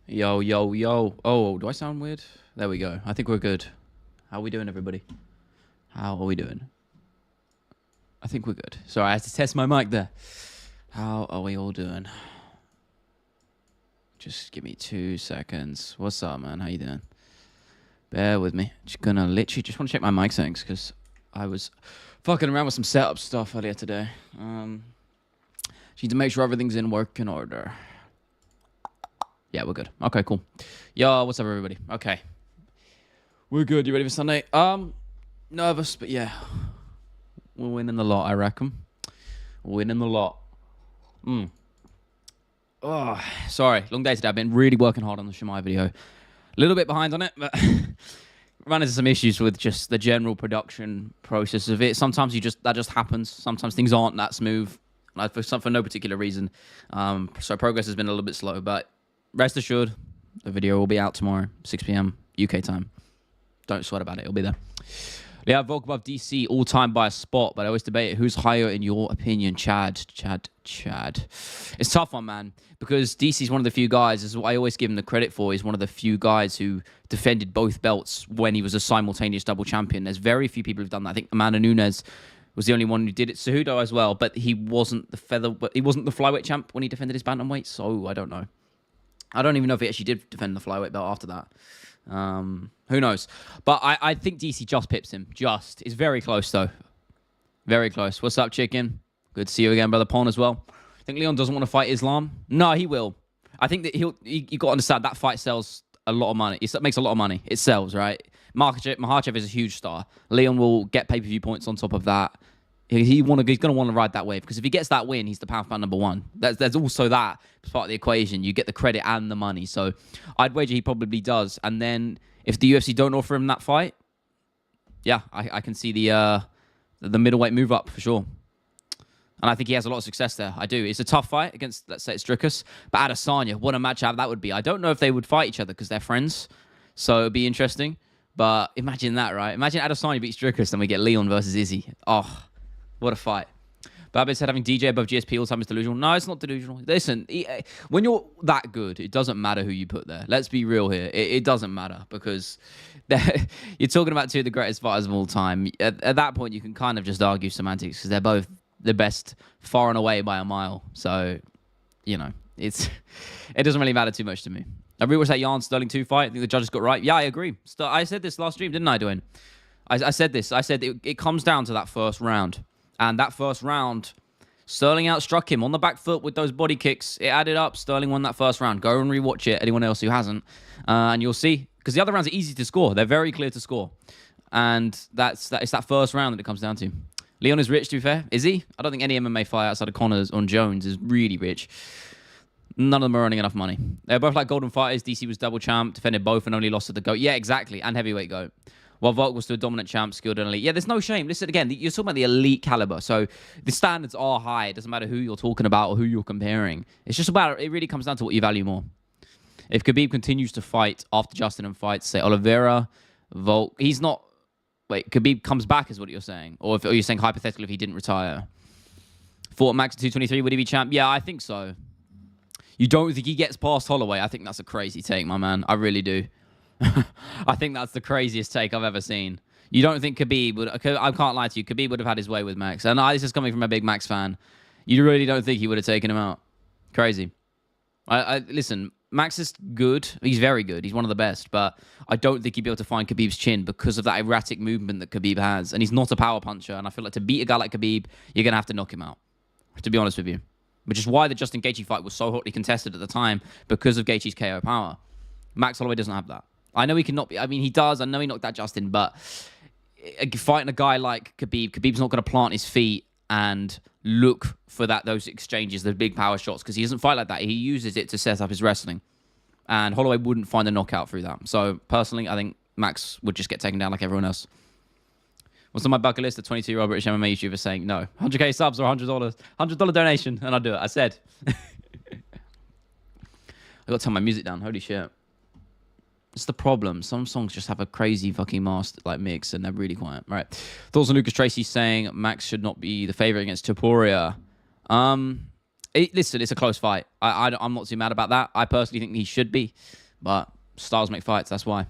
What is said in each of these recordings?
Yo, yo, yo. Oh, do I sound weird? There we go. I think we're good. How are we doing, everybody? How are we doing? I think we're good. Sorry, I had to test my mic there. How are we all doing? Just give me 2 seconds. What's up, man? How you doing? Bear with me. Just gonna literally just want to check my mic settings because I was fucking around with some setup stuff earlier today. Just need to make sure everything's in working order. Yeah, we're good. Okay, cool. Yo, what's up, everybody? Okay. We're good. You ready for Sunday? Nervous, but yeah. We're winning the lot, I reckon. Winning the lot. Oh, sorry. Long day today. I've been really working hard on the Shemai video. A little bit behind on it, but run into some issues with just the general production process of it. Sometimes that just happens. Sometimes things aren't that smooth, for no particular reason. So progress has been a little bit slow, but rest assured, the video will be out tomorrow, 6 p.m. UK time. Don't sweat about it. It'll be there. Yeah, Volk above DC all time by a spot, but I always debate who's higher in your opinion. Chad. It's a tough one, man, because DC's one of the few guys, as I always give him the credit for, he's one of the few guys who defended both belts when he was a simultaneous double champion. There's very few people who've done that. I think Amanda Nunes was the only one who did it. Cejudo as well, but he wasn't the flyweight champ when he defended his bantamweight, so I don't know. I don't even know if he actually did defend the flyweight belt after that. Who knows? But I think DC just pips him. It's very close, though. Very close. What's up, chicken? Good to see you again, Brother Pon, as well. I think Leon doesn't want to fight Islam. No, he will. I think that you got to understand that fight sells a lot of money. It makes a lot of money. It sells, right? Makhachev is a huge star. Leon will get pay-per-view points on top of that. He's going to want to ride that wave because if he gets that win, he's the pound for pound number one. There's also that as part of the equation. You get the credit and the money. So I'd wager he probably does. And then if the UFC don't offer him that fight, yeah, I can see the middleweight move up for sure. And I think he has a lot of success there. I do. It's a tough fight against, let's say, it's Dricus. But Adesanya, what a matchup that would be. I don't know if they would fight each other because they're friends. So it would be interesting. But imagine that, right? Imagine Adesanya beats Dricus and we get Leon versus Izzy. Oh, what a fight. Babbitt said having DJ above GSP all the time is delusional. No, it's not delusional. Listen, when you're that good, it doesn't matter who you put there. Let's be real here. It doesn't matter because you're talking about two of the greatest fighters of all time. At that point, you can kind of just argue semantics because they're both the best far and away by a mile. So, it doesn't really matter too much to me. I rewatched that Jan Sterling 2 fight. I think the judges got right. Yeah, I agree. I said this last stream, didn't I, Dwayne? I said this. I said it comes down to that first round. And that first round, Sterling outstruck him on the back foot with those body kicks. It added up. Sterling won that first round. Go and rewatch it. Anyone else who hasn't. And you'll see. Because the other rounds are easy to score. They're very clear to score. And it's that first round that it comes down to. Leon is rich, to be fair. Is he? I don't think any MMA fight outside of Connor's on Jones is really rich. None of them are earning enough money. They're both like golden fighters. DC was double champ, defended both and only lost to the GOAT. Yeah, exactly. And heavyweight GOAT. While Volk was still a dominant champ, skilled and elite. Yeah, there's no shame. Listen, again, you're talking about the elite caliber. So the standards are high. It doesn't matter who you're talking about or who you're comparing. It's just about, it really comes down to what you value more. If Khabib continues to fight after Justin and fights, say, Oliveira, Volk, he's not... Wait, Khabib comes back is what you're saying? Or you're saying hypothetically if he didn't retire? Fought Max at 223, would he be champ? Yeah, I think so. You don't think he gets past Holloway? I think that's a crazy take, my man. I really do. I think that's the craziest take I've ever seen. You don't think Khabib would... I can't lie to you. Khabib would have had his way with Max. And this is coming from a big Max fan. You really don't think he would have taken him out? Crazy. Listen, Max is good. He's very good. He's one of the best. But I don't think he'd be able to find Khabib's chin because of that erratic movement that Khabib has. And he's not a power puncher. And I feel like to beat a guy like Khabib, you're going to have to knock him out. To be honest with you. Which is why the Justin Gaethje fight was so hotly contested at the time because of Gaethje's KO power. Max Holloway doesn't have that. I know he cannot be... I mean, he does. I know he knocked out Justin, but fighting a guy like Khabib's not going to plant his feet and look for those exchanges, the big power shots, because he doesn't fight like that. He uses it to set up his wrestling. And Holloway wouldn't find a knockout through that. So, personally, I think Max would just get taken down like everyone else. What's on my bucket list? A 22-year-old British MMA YouTuber saying, no, 100k subs or $100. $100 donation, and I'll do it. I said. I got to turn my music down. Holy shit. It's the problem. Some songs just have a crazy fucking mix, and they're really quiet. Right. Thoughts on Lucas Tracy saying Max should not be the favorite against Topuria. Listen, it's a close fight. I'm not too mad about that. I personally think he should be, but styles make fights. That's why.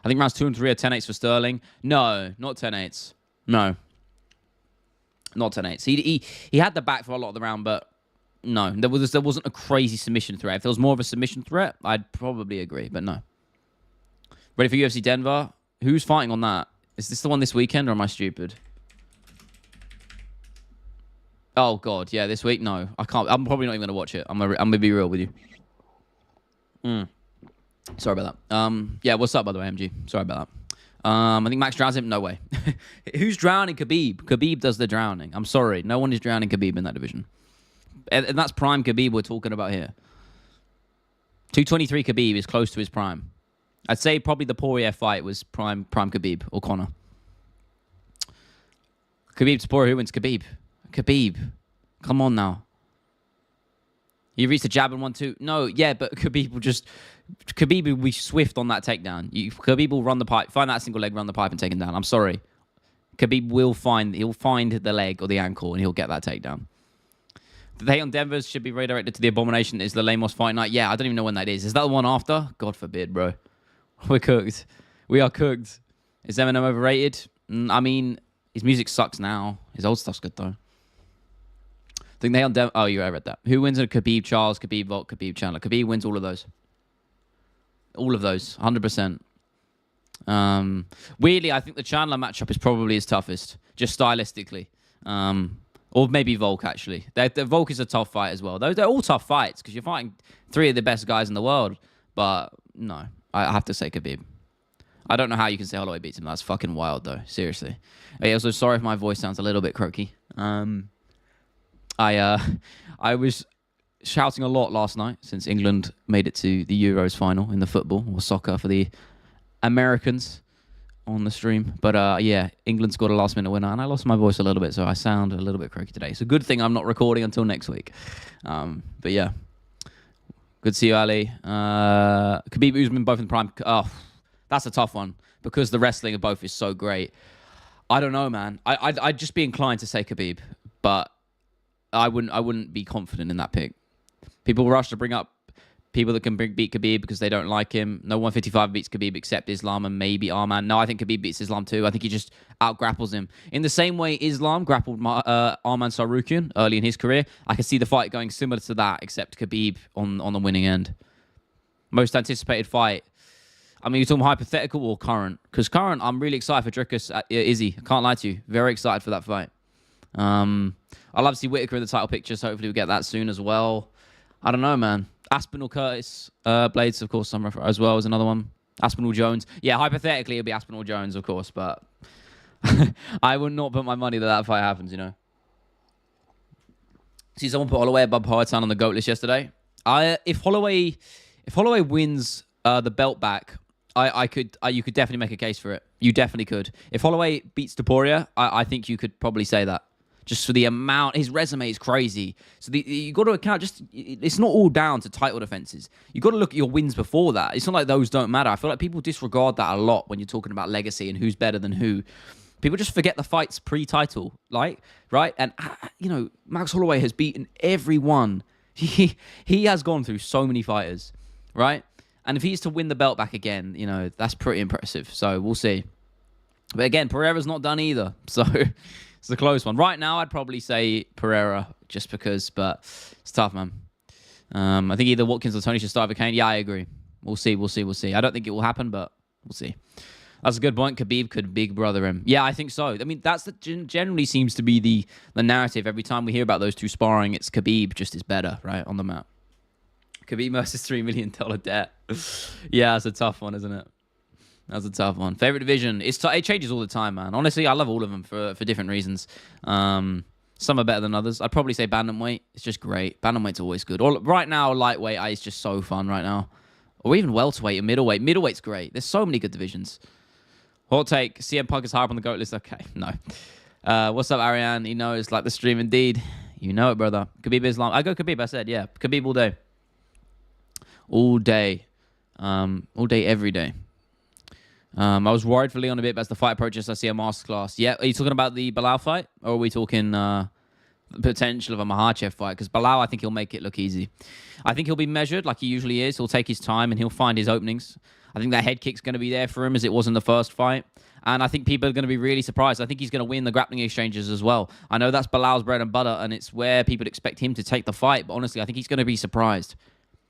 I think rounds 2 and 3 are 10-8s for Sterling. No, not 10-8s. No, not 10-8s. He had the back for a lot of the round, but no, there wasn't a crazy submission threat. If there was more of a submission threat, I'd probably agree, but no. Ready for UFC Denver? Who's fighting on that? Is this the one this weekend, or am I stupid? Oh, God. Yeah, this week? No, I can't. I'm probably not even going to watch it. I'm going to be real with you. Sorry about that. Yeah, what's up, by the way, MG? Sorry about that. I think Max drowns him. No way. Who's drowning Khabib? Khabib does the drowning. I'm sorry. No one is drowning Khabib in that division. And that's prime Khabib we're talking about here. 223 Khabib is close to his prime. I'd say probably the Poirier fight was prime Khabib or Conor. Khabib to Poirier, who wins? Khabib. Khabib. Come on now. He reached the jab and 1-2. No, yeah, but Khabib will be swift on that takedown. Khabib will run the pipe, find that single leg, run the pipe, and take him down. I'm sorry. Khabib he'll find the leg or the ankle, and he'll get that takedown. The day on Denver's should be redirected to the Abomination. Is the Lemos fight night? Yeah, I don't even know when that is. Is that the one after? God forbid, bro. We're cooked. We are cooked. Is Eminem overrated? I mean, his music sucks now. His old stuff's good, though. I think they on Denver. Oh, I read that. Who wins in a Khabib Charles, Khabib Volk, Khabib Chandler? Khabib wins all of those. All of those. 100%. Weirdly, I think the Chandler matchup is probably his toughest, just stylistically. Or maybe Volk, actually. The Volk is a tough fight as well. They're all tough fights because you're fighting 3 of the best guys in the world. But no, I have to say Khabib. I don't know how you can say Holloway beats him. That's fucking wild, though. Seriously. Also, sorry if my voice sounds a little bit croaky. I was shouting a lot last night since England made it to the Euros final in the football or soccer for the Americans on the stream. But yeah, England scored a last-minute winner, and I lost my voice a little bit, so I sound a little bit croaky today. It's a good thing I'm not recording until next week. But yeah, good to see you, Ali. Khabib, Usman, both in prime. Oh, that's a tough one because the wrestling of both is so great. I don't know, man. I'd just be inclined to say Khabib, but I wouldn't be confident in that pick. People rush to bring up people that can beat Khabib because they don't like him. No 155 beats Khabib except Islam and maybe Arman. No, I think Khabib beats Islam too. I think he just out-grapples him. In the same way Islam grappled Arman Sarukian early in his career, I can see the fight going similar to that, except Khabib on the winning end. Most anticipated fight. I mean, you're talking hypothetical or current? Because current, I'm really excited for Dricus Izzy. I can't lie to you. Very excited for that fight. I'd love to see Whitaker in the title picture, so hopefully we get that soon as well. I don't know, man. Aspinall Curtis Blades, of course, as well as another one. Aspinall Jones. Yeah, hypothetically, it'll be Aspinall Jones, of course, but I would not put my money that fight happens, you know. See, someone put Holloway above Poatan on the GOAT list yesterday. If Holloway wins the belt back, you could definitely make a case for it. You definitely could. If Holloway beats Topuria, I think you could probably say that. Just for the amount, his resume is crazy. So you got to account. It's not all down to title defenses. You got to look at your wins before that. It's not like those don't matter. I feel like people disregard that a lot when you're talking about legacy and who's better than who. People just forget the fights pre-title, right? And you know, Max Holloway has beaten everyone. He has gone through so many fighters, right? And if he's to win the belt back again, you know, that's pretty impressive. So we'll see. But again, Pereira's not done either. So it's a close one. Right now, I'd probably say Pereira just because, but it's tough, man. I think either Watkins or Tony should start with Kane. Yeah, I agree. We'll see. I don't think it will happen, but we'll see. That's a good point. Khabib could big brother him. Yeah, I think so. I mean, generally seems to be the narrative. Every time we hear about those two sparring, it's Khabib just is better, right, on the map. Khabib versus $3 million debt. Yeah, that's a tough one, isn't it? That's a tough one. Favorite division? It changes all the time, man. Honestly, I love all of them for different reasons. Some are better than others. I'd probably say bantamweight. It's just great. Bantamweight's always good. Right now, lightweight is just so fun right now. Or even welterweight and middleweight. Middleweight's great. There's so many good divisions. Hot take. CM Punk is higher up on the GOAT list. Okay, no. What's up, Ariane? He knows, like the stream indeed. You know it, brother. Khabib Islam. I go Khabib, I said. Yeah, Khabib all day. All day. All day, every day. I was worried for Leon a bit, but as the fight approaches, I see a masterclass. Yeah, are you talking about the Bilal fight? Or are we talking the potential of a Makhachev fight, because Belal, I think he'll make it look easy. I think he'll be measured like he usually is. He'll take his time and he'll find his openings. I think that head kick's going to be there for him as it was in the first fight. And I think people are going to be really surprised. I think he's going to win the grappling exchanges as well. I know that's Belal's bread and butter, and it's where people expect him to take the fight. But honestly, I think he's going to be surprised.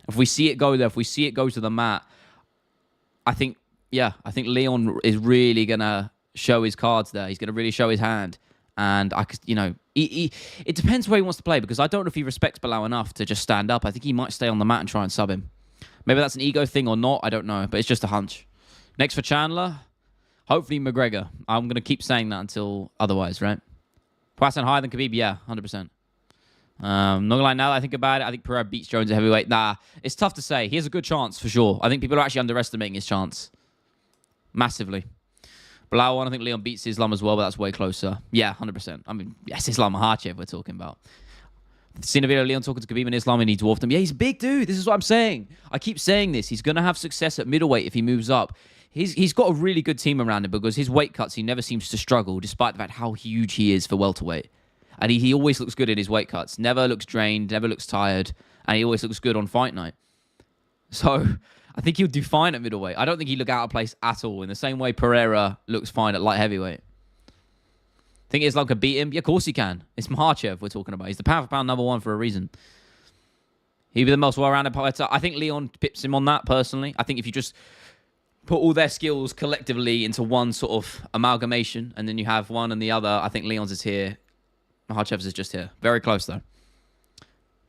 If we see it go there, if we see it go to the mat, I think Leon is really going to show his cards there. He's going to really show his hand. And, it depends where he wants to play, because I don't know if he respects Belal enough to just stand up. I think he might stay on the mat and try and sub him. Maybe that's an ego thing or not. I don't know, but it's just a hunch. Next for Chandler, hopefully McGregor. I'm going to keep saying that until otherwise, right? Poisson higher than Khabib? Yeah, 100%. Not gonna lie, now that I think about it, I think Pereira beats Jones at heavyweight. Nah, it's tough to say. He has a good chance for sure. I think people are actually underestimating his chance. Massively. Belal one, I think Leon beats Islam as well, but that's way closer. Yeah, 100%. I mean, yes, Islam Makhachev we're talking about. Seen a video of Leon talking to Khabib and Islam and he dwarfed him. Yeah, he's a big dude. This is what I'm saying. I keep saying this. He's going to have success at middleweight if he moves up. He's got a really good team around him, because his weight cuts, he never seems to struggle, despite the fact how huge he is for welterweight. And he always looks good in his weight cuts. Never looks drained, never looks tired. And he always looks good on fight night. So I think he'll do fine at middleweight. I don't think he'll look out of place at all, in the same way Pereira looks fine at light heavyweight. Think Islam can beat him? Yeah, of course he can. It's Makhachev we're talking about. He's the pound for pound #1 for a reason. He'll be the most well-rounded fighter. I think Leon pips him on that, personally. I think if you just put all their skills collectively into one sort of amalgamation, and then you have one and the other, I think Leon's is here. Makhachev's is just here. Very close, though.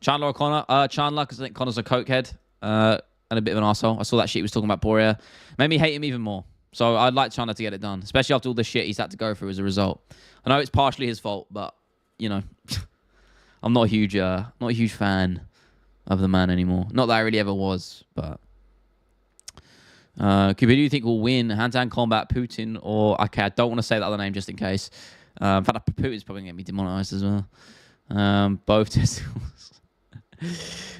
Chandler or Connor? Chandler, because I think Connor's a cokehead and a bit of an arsehole. I saw that shit he was talking about Poirier. Made me hate him even more. So I'd like Chandler to get it done, especially after all the shit he's had to go through as a result. I know it's partially his fault, but, I'm not a huge fan of the man anymore. Not that I really ever was, but... who do you think will win? Hand-to-hand combat, Putin, or... Okay, I don't want to say the other name just in case. In fact, Putin's probably going to be demonetized as well. Both testicles.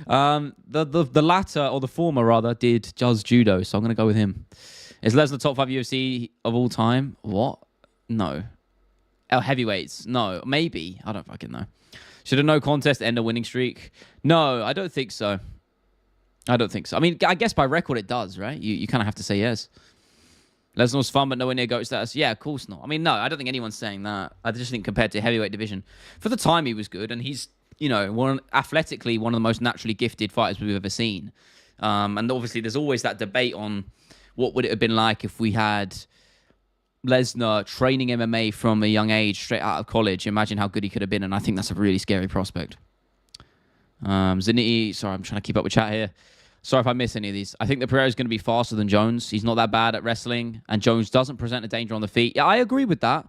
The latter, or the former rather, does judo, so I'm going to go with him. Is Lesnar top 5 UFC of all time? What? No. Heavyweights? No. Maybe. I don't fucking know. Should a no contest end a winning streak? No, I don't think so. I mean, I guess by record it does, right? You kind of have to say yes. Lesnar's fun, but nowhere near GOAT status. Yeah, of course not. I mean, no, I don't think anyone's saying that. I just think compared to heavyweight division, for the time he was good, and he's, athletically one of the most naturally gifted fighters we've ever seen. And obviously there's always that debate on what would it have been like if we had Lesnar training MMA from a young age, straight out of college. Imagine how good he could have been, and I think that's a really scary prospect. Zaniti, sorry, I'm trying to keep up with chat here. Sorry if I miss any of these. I think the Pereira is going to be faster than Jones. He's not that bad at wrestling, and Jones doesn't present a danger on the feet. Yeah, I agree with that.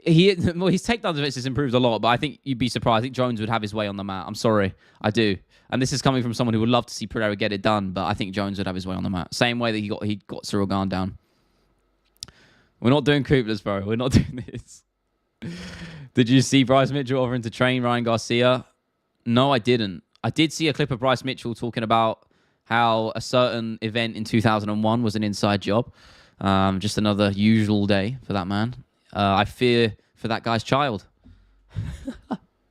His takedown defense has improved a lot, but I think you'd be surprised. I think Jones would have his way on the mat. I'm sorry. I do. And this is coming from someone who would love to see Pereira get it done, but I think Jones would have his way on the mat. Same way that he got Cyril Gane down. We're not doing Kublers, bro. We're not doing this. Did you see Bryce Mitchell offering to train Ryan Garcia? No, I didn't. I did see a clip of Bryce Mitchell talking about how a certain event in 2001 was an inside job. Just another usual day for that man. I fear for that guy's child.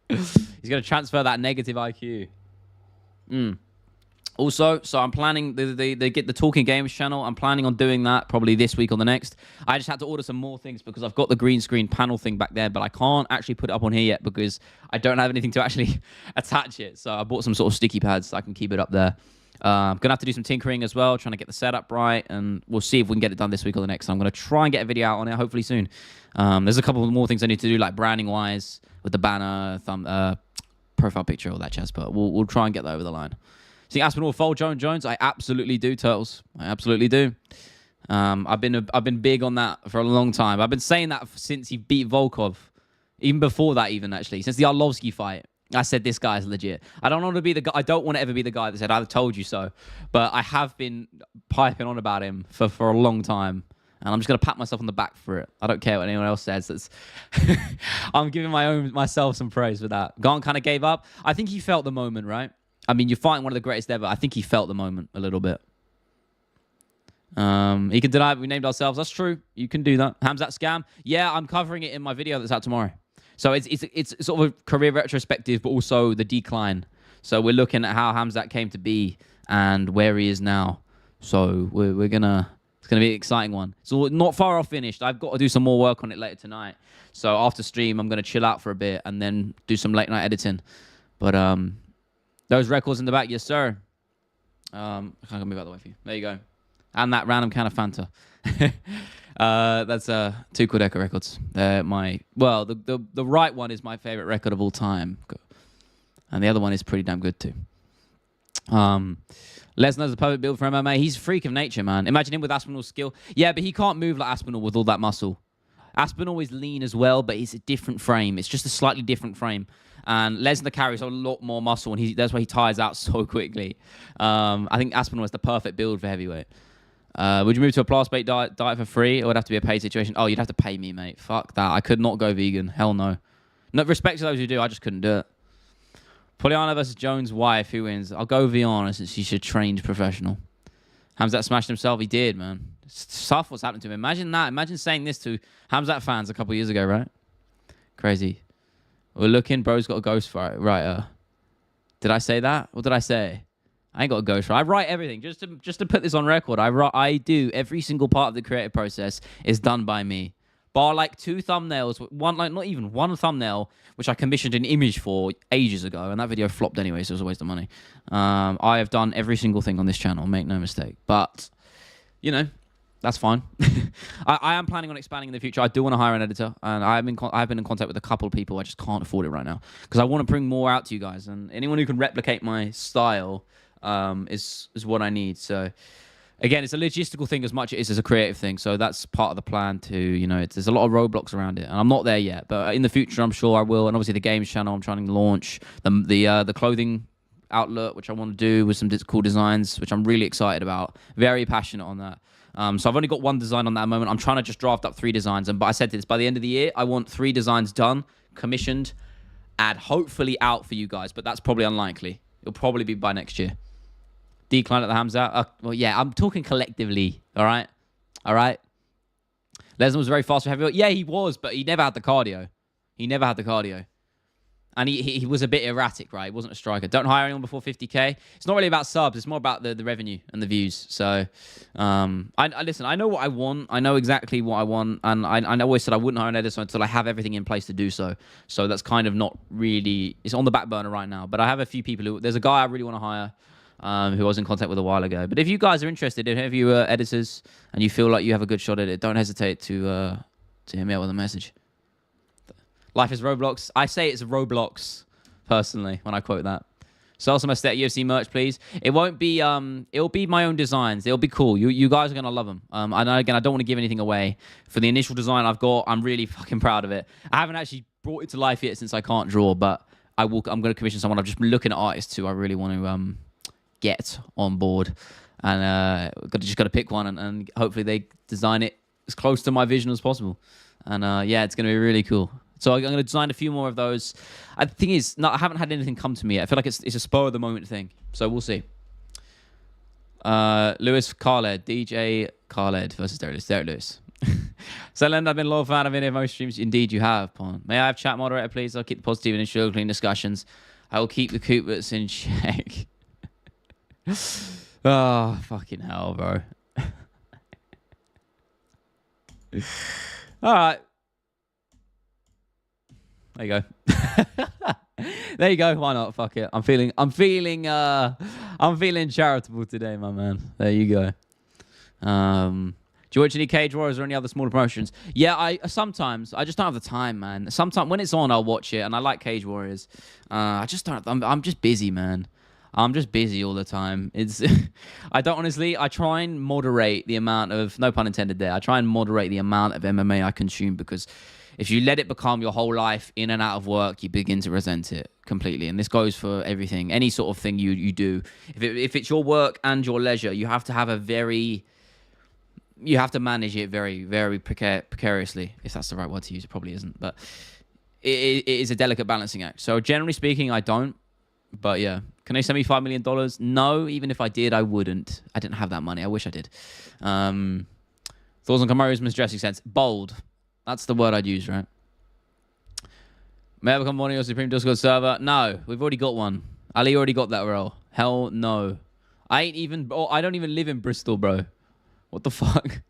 He's going to transfer that negative IQ. Also, so I'm planning, they get the Talking Games channel. I'm planning on doing that probably this week or the next. I just had to order some more things because I've got the green screen panel thing back there, but I can't actually put it up on here yet because I don't have anything to actually attach it. So I bought some sort of sticky pads so I can keep it up there. I'm going to have to do some tinkering as well, trying to get the setup right, and we'll see if we can get it done this week or the next. I'm going to try and get a video out on it, hopefully soon. There's a couple more things I need to do, like branding-wise, with the banner, profile picture, all that jazz, but we'll try and get that over the line. See, Aspinall fold Jones? I absolutely do, Turtles. I absolutely do. I've been big on that for a long time. I've been saying that since he beat Volkov, even before that, actually, since the Arlovsky fight. I said this guy's legit. I don't want to be the guy. I don't want to ever be the guy that said I told you so. But I have been piping on about him for a long time, and I'm just gonna pat myself on the back for it. I don't care what anyone else says. I'm giving myself some praise for that. Gaunt kind of gave up. I think he felt the moment, right? I mean, you're fighting one of the greatest ever. I think he felt the moment a little bit. He can deny it. We named ourselves. That's true. You can do that. Hamzat scam. Yeah, I'm covering it in my video that's out tomorrow. So it's sort of a career retrospective, but also the decline. So we're looking at how Hamzat came to be and where he is now. So we're gonna it's gonna be an exciting one. So not far off finished. I've got to do some more work on it later tonight. So after stream, I'm gonna chill out for a bit and then do some late night editing. But those records in the back, yes sir. I can't move out the way for you. There you go. And that random can of Fanta. That's 2 QnA records. The right one is my favorite record of all time, and the other one is pretty damn good too. Lesnar's a perfect build for MMA. He's a freak of nature, man. Imagine him with Aspinall's skill. Yeah, but he can't move like Aspinall with all that muscle. Aspinall is lean as well, but it's a different frame. It's just a slightly different frame. And Lesnar carries a lot more muscle, and that's why he tires out so quickly. I think Aspinall is the perfect build for heavyweight. Would you move to a plant-based diet for free, or would it have to be a paid situation? Oh, you'd have to pay me, mate. Fuck that. I could not go vegan. Hell no. No respect to those who do. I just couldn't do it. Poliana versus Jones' wife. Who wins? I'll go Viana since she's a trained professional. Hamzat smashed himself. He did, man. It's tough what's happened to him. Imagine that. Imagine saying this to Hamzat fans a couple of years ago, right? Crazy. We're looking. Bro's got a ghost writer. Did I say that? What did I say? I ain't got a ghostwriter. I write everything. Just to put this on record, I do every single part of the creative process is done by me. Bar like 2 thumbnails, not even one thumbnail, which I commissioned an image for ages ago, and that video flopped anyway, so it was a waste of money. I have done every single thing on this channel, make no mistake. But, you know, that's fine. I am planning on expanding in the future. I do want to hire an editor, and I've been in contact with a couple of people. I just can't afford it right now because I want to bring more out to you guys, and anyone who can replicate my style is what I need. So again, it's a logistical thing as much as it is a creative thing. So that's part of the plan to, you know, there's a lot of roadblocks around it, and I'm not there yet, but in the future I'm sure I will. And obviously the games channel, I'm trying to launch the clothing outlet, which I want to do with some cool designs, which I'm really excited about. Very passionate on that. So I've only got 1 design on that at the moment. I'm trying to just draft up 3 designs, but I said this, by the end of the year I want 3 designs done, commissioned, and hopefully out for you guys, but that's probably unlikely. It'll probably be by next year. Decline at the Hamzat. Well, yeah, I'm talking collectively. All right. Lesnar was very fast for heavyweight. Yeah, he was, but he never had the cardio. And he was a bit erratic, right? He wasn't a striker. Don't hire anyone before 50K. It's not really about subs. It's more about the revenue and the views. So, I listen, I know what I want. I know exactly what I want. And I always said I wouldn't hire an editor until I have everything in place to do so. So that's kind of not really... It's on the back burner right now. But I have a few people who... There's a guy I really want to hire who I was in contact with a while ago. But if you guys are interested, if you are editors and you feel like you have a good shot at it, don't hesitate to hit me up with a message. Life is Roblox. I say it's Roblox, personally, when I quote that. Sell some aesthetic UFC merch, please. It won't be, it'll be my own designs. It'll be cool. You guys are going to love them. I know, again, I don't want to give anything away. For the initial design I've got, I'm really fucking proud of it. I haven't actually brought it to life yet since I can't draw, but I'm going to commission someone. I've just been looking at artists who I really want to get on board. And just got to pick one, and hopefully they design it as close to my vision as possible. And yeah, it's going to be really cool. So I'm going to design a few more of those. The thing is, I haven't had anything come to me yet. I feel like it's a spur of the moment thing. So we'll see. Lewis Khaled, DJ Khaled versus Derek Lewis. So Len, I've been a loyal fan of any of most streams. Indeed, you have, Pon. May I have chat moderator, please? I'll keep the positive and sugar clean discussions. I will keep the Coopers in check. Oh, fucking hell, bro. All right. There you go. There you go. Why not? Fuck it. I'm feeling charitable today, my man. There you go. Do you watch any Cage Warriors or any other smaller promotions? Yeah, I sometimes. I just don't have the time, man. Sometimes when it's on, I'll watch it, and I like Cage Warriors. I just don't. I'm just busy, man. I'm just busy all the time. I don't honestly. I try and moderate the amount of, no pun intended there. I try and moderate the amount of MMA I consume, because if you let it become your whole life in and out of work, you begin to resent it completely. And this goes for everything, any sort of thing you do. If it's your work and your leisure, you have to have you have to manage it very, very precariously. If that's the right word to use, it probably isn't. But it is a delicate balancing act. So generally speaking, I don't. But yeah, can they send me $5 million? No, even if I did, I wouldn't. I didn't have that money. I wish I did. Thoughts on Kamaru's dressing sense? Bold. That's the word I'd use, right? May I become one of your Supreme Discord server? No, we've already got one. Ali already got that role. Hell no. I don't even live in Bristol, bro. What the fuck?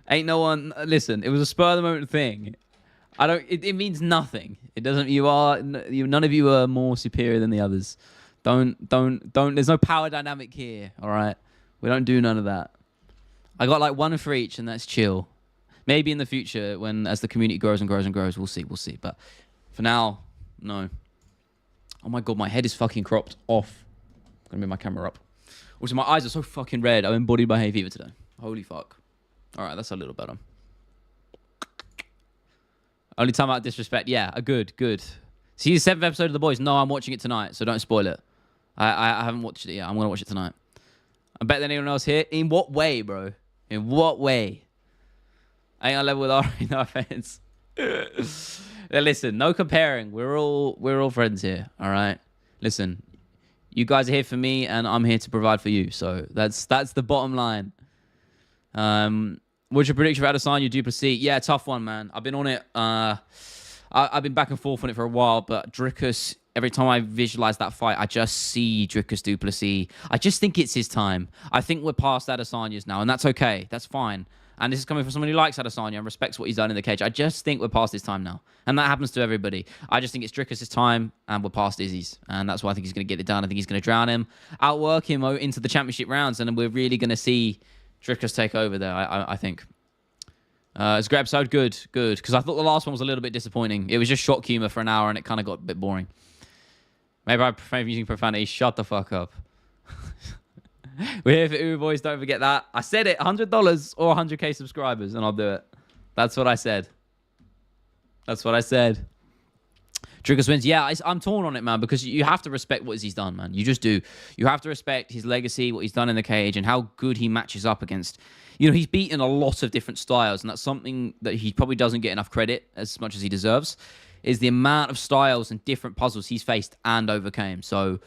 Ain't no one. Listen, it was a spur of the moment thing. It means nothing. It doesn't. None of you are more superior than the others. Don't. There's no power dynamic here. All right. We don't do none of that. I got like one for each, and that's chill. Maybe in the future, as the community grows and grows and grows, we'll see. But for now, no. Oh my god, my head is fucking cropped off. I'm gonna move my camera up. Also, my eyes are so fucking red. I'm embodied by hay fever today. Holy fuck. All right, that's a little better. Only time out disrespect. Yeah, good. See the 7th episode of The Boys? No, I'm watching it tonight, so don't spoil it. I haven't watched it yet. I'm gonna watch it tonight. I bet than anyone else here. In what way, bro? In what way? I ain't on level with Ari, no offense. Listen, no comparing. We're all friends here, all right? Listen, you guys are here for me, and I'm here to provide for you. So that's the bottom line. What's your prediction for Adesanya Duplessis? Yeah, tough one, man. I've been on it. I've been back and forth on it for a while, but Dricus, every time I visualize that fight, I just see Dricus Duplessis. I just think it's his time. I think we're past Adesanya's now, and that's okay. That's fine. And this is coming from someone who likes Adesanya and respects what he's done in the cage. I just think we're past his time now. And that happens to everybody. I just think it's Dricus' time, and we're past Izzy's. And that's why I think he's going to get it done. I think he's going to drown him, outwork him into the championship rounds, and then we're really going to see Dricus take over there, I think. It's a great episode. Good. Because I thought the last one was a little bit disappointing. It was just shock humor for an hour, and it kind of got a bit boring. Maybe I prefer using profanity. Shut the fuck up. We're here for Uber Boys. Don't forget that. I said it. $100 or 100k subscribers, and I'll do it. That's what I said. Dricus wins. Yeah, I'm torn on it, man, because you have to respect what he's done, man. You just do. You have to respect his legacy, what he's done in the cage, and how good he matches up against. He's beaten a lot of different styles, and that's something that he probably doesn't get enough credit as much as he deserves, is the amount of styles and different puzzles he's faced and overcame. So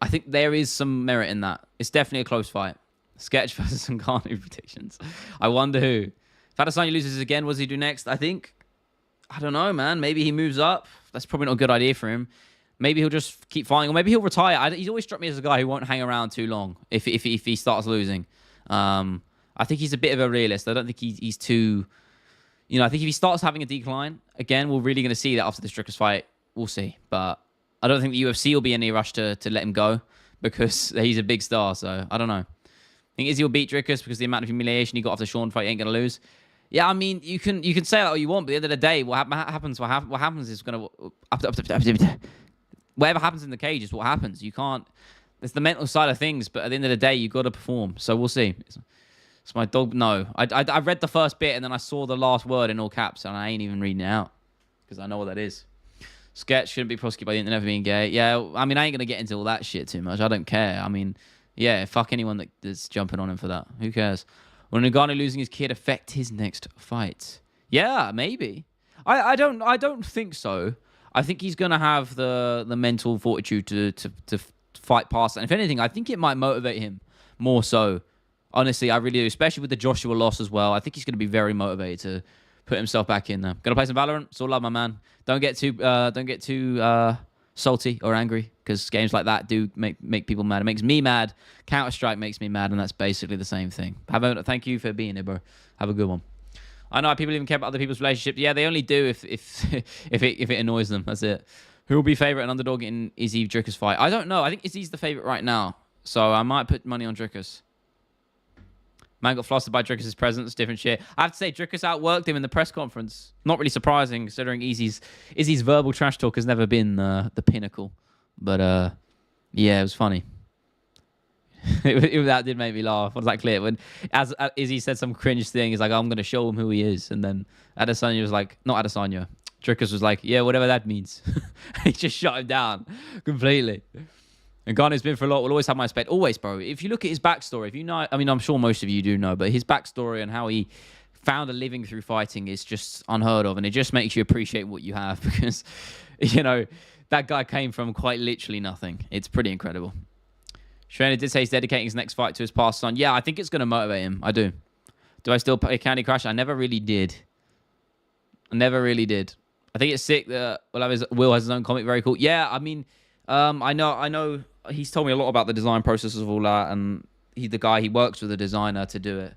I think there is some merit in that. It's definitely a close fight. Sketch versus Ngannou predictions. I wonder who. If Adesanya loses again, what does he do next? I don't know, man. Maybe he moves up. That's probably not a good idea for him. Maybe he'll just keep fighting, or maybe he'll retire. He's always struck me as a guy who won't hang around too long if he starts losing. I think he's a bit of a realist. I don't think he's too... I think if he starts having a decline, again, we're really going to see that after this Dricus fight. We'll see. But I don't think the UFC will be in any rush to let him go because he's a big star. So I don't know. I think Izzy will beat Dricus because the amount of humiliation he got after the Sean fight, he ain't going to lose. Yeah, I mean, you can say that all you want, but at the end of the day, what happens is going to... Whatever happens in the cage is what happens. You can't... It's the mental side of things, but at the end of the day, you've got to perform. So we'll see. It's my dog... No. I read the first bit, and then I saw the last word in all caps, and I ain't even reading it out because I know what that is. Sketch shouldn't be prosecuted by the internet for being gay. Yeah, I mean, I ain't going to get into all that shit too much. I don't care. I mean, yeah, fuck anyone that's jumping on him for that. Who cares? Will Ngannou losing his kid affect his next fight? Yeah, maybe. I don't think so. I think he's gonna have the mental fortitude to fight past that. And if anything, I think it might motivate him more so. Honestly, I really do. Especially with the Joshua loss as well. I think he's gonna be very motivated to put himself back in there. Gonna play some Valorant. It's all love, my man. Don't get too salty or angry, because games like that do make people mad. It makes me mad. Counter-Strike makes me mad, and that's basically the same thing. Thank you for being here, bro. Have a good one. I know people even care about other people's relationships. Yeah, they only do if it annoys them. That's it. Who will be favorite and underdog in Izzy Dricus fight? I don't know. I think Izzy's the favorite right now, so I might put money on Dricus. Man got flustered by Dricus' presence. Different shit. I have to say, Dricus outworked him in the press conference. Not really surprising, considering Izzy's verbal trash talk has never been the pinnacle. But, yeah, it was funny. That did make me laugh. Was that clear? When as Izzy said some cringe thing, he's like, I'm going to show him who he is. And then Adesanya was like, not Adesanya. Dricus was like, yeah, whatever that means. He just shut him down completely. And Nganou's been for a lot. Will always have my respect. Always, bro. If you look at his backstory, if you know, I mean, I'm sure most of you do know, but his backstory and how he found a living through fighting is just unheard of. And it just makes you appreciate what you have because, that guy came from quite literally nothing. It's pretty incredible. Shreina did say he's dedicating his next fight to his past son. Yeah, I think it's going to motivate him. I do. Do I still play Candy Crush? I never really did. I think it's sick that Will has his own comic. Very cool. Yeah, I mean, I know. He's told me a lot about the design process of all that, and he works with a designer to do it.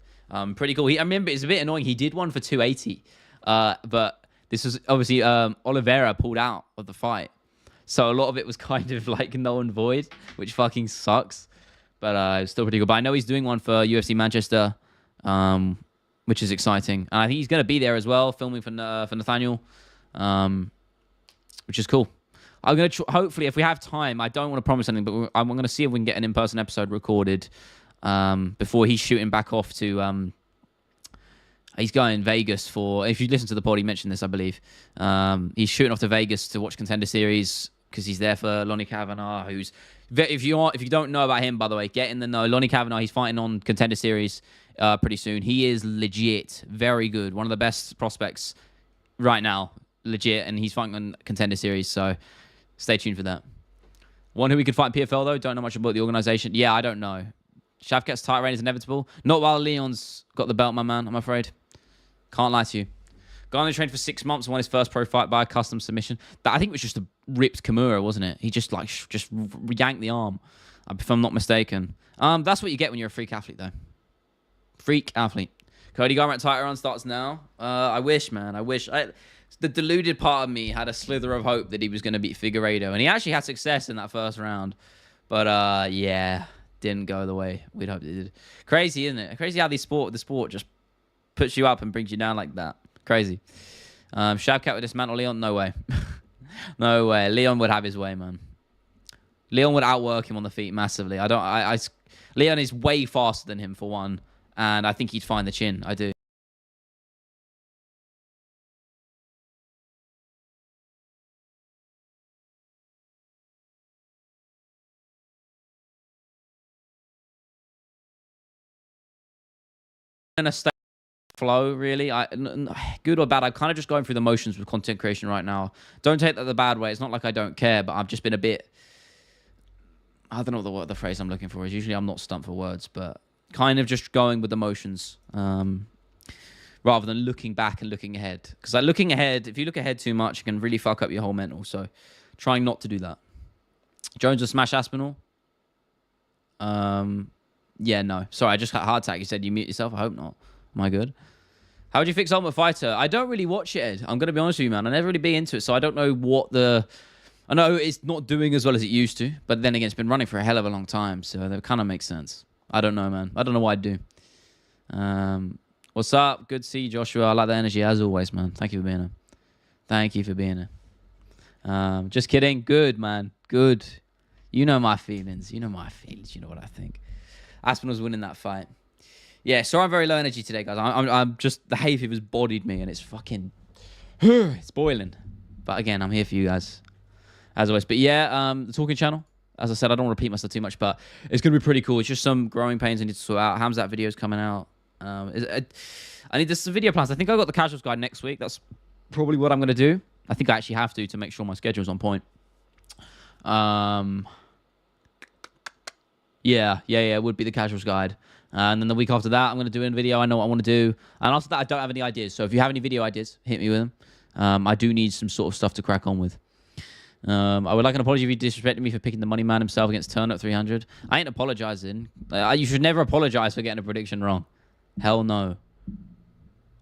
Pretty cool. I remember it's a bit annoying. He did one for 280, but this was obviously Oliveira pulled out of the fight, so a lot of it was kind of like null and void, which fucking sucks. But it's still pretty good. But I know he's doing one for UFC Manchester, which is exciting, and I think he's going to be there as well, filming for Nathaniel. Which is cool. I'm gonna hopefully, if we have time, I don't want to promise anything, but I'm gonna see if we can get an in-person episode recorded before he's shooting back off to. He's going Vegas for. If you listen to the pod, he mentioned this, I believe. He's shooting off to Vegas to watch Contender Series because he's there for Lonnie Kavanagh. Who's if you don't know about him, by the way, get in the know. Lonnie Kavanagh, he's fighting on Contender Series pretty soon. He is legit, very good, one of the best prospects right now. Legit, and he's fighting on Contender Series, so stay tuned for that. One who we could fight in PFL, though. Don't know much about the organization. Yeah, I don't know. Shavkat's title reign is inevitable. Not while Leon's got the belt, my man, I'm afraid. Can't lie to you. Garner trained for 6 months and won his first pro fight by a custom submission. That I think it was just a ripped Kimura, wasn't it? He just yanked the arm, if I'm not mistaken. That's what you get when you're a freak athlete, though. Freak athlete. Cody Garbrandt title run starts now. I wish, man. I wish. The deluded part of me had a slither of hope that he was going to beat Figueiredo, and he actually had success in that first round. But yeah, didn't go the way we'd hoped it did. Crazy, isn't it? Crazy how the sport just puts you up and brings you down like that. Crazy. Shavkat would dismantle Leon? No way. No way. Leon would have his way, man. Leon would outwork him on the feet massively. Leon is way faster than him, for one, and I think he'd find the chin. I do. In a state of flow, really. Good or bad, I'm kind of just going through the motions with content creation right now. Don't take that the bad way. It's not like I don't care, but I've just been a bit. I don't know what the phrase I'm looking for is. Usually I'm not stumped for words, but kind of just going with the motions rather than looking back and looking ahead. Because looking ahead, if you look ahead too much, it can really fuck up your whole mental. So trying not to do that. Jones will smash Aspinall. Yeah, no. Sorry, I just got a heart attack. You said you mute yourself? I hope not. Am I good? How would you fix Ultimate Fighter? I don't really watch it, Ed. I'm going to be honest with you, man. I never really be into it, so I don't know what the... I know it's not doing as well as it used to, but then again, it's been running for a hell of a long time, so that kind of makes sense. I don't know, man. I don't know what I'd do. What's up? Good to see you, Joshua. I like the energy, as always, man. Thank you for being here. Thank you for being here. Just kidding. Good, man. Good. You know my feelings. You know my feelings. You know what I think. Aspinall's winning that fight. Yeah, so I'm very low energy today, guys. I'm just, the hay fever's bodied me, and it's fucking, it's boiling. But again, I'm here for you guys, as always. But yeah, the talking channel, as I said, I don't want to repeat myself too much, but it's going to be pretty cool. It's just some growing pains I need to sort out. Hamzat video's coming out. I need this video plans. I think I got the casuals guide next week. That's probably what I'm going to do. I think I actually have to make sure my schedule's on point. Yeah, it would be the casuals guide. And then the week after that, I'm going to do a video. I know what I want to do. And after that, I don't have any ideas. So if you have any video ideas, hit me with them. I do need some sort of stuff to crack on with. I would like an apology if you disrespected me for picking the money man himself against Turner at 300. I ain't apologizing. You should never apologize for getting a prediction wrong. Hell no.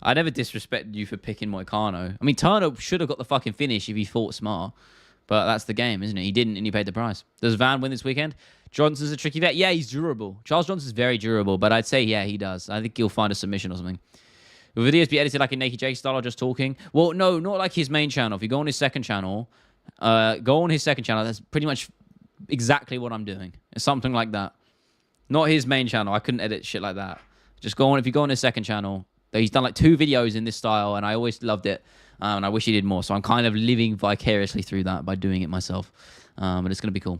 I never disrespected you for picking Moicano. I mean, Turner should have got the fucking finish if he fought smart. But that's the game, isn't it? He didn't, and he paid the price. Does Van win this weekend? Johnson's a tricky vet. Yeah, he's durable. Charles Johnson's very durable, but I'd say, yeah, he does. I think he'll find a submission or something. Will videos be edited like a Naked Jake style or just talking? Well, no, not like his main channel. If you go on his second channel, that's pretty much exactly what I'm doing. It's something like that. Not his main channel. I couldn't edit shit like that. Just go on. If you go on his second channel, he's done like 2 videos in this style, and I always loved it. And I wish he did more. So I'm kind of living vicariously through that by doing it myself. But it's going to be cool.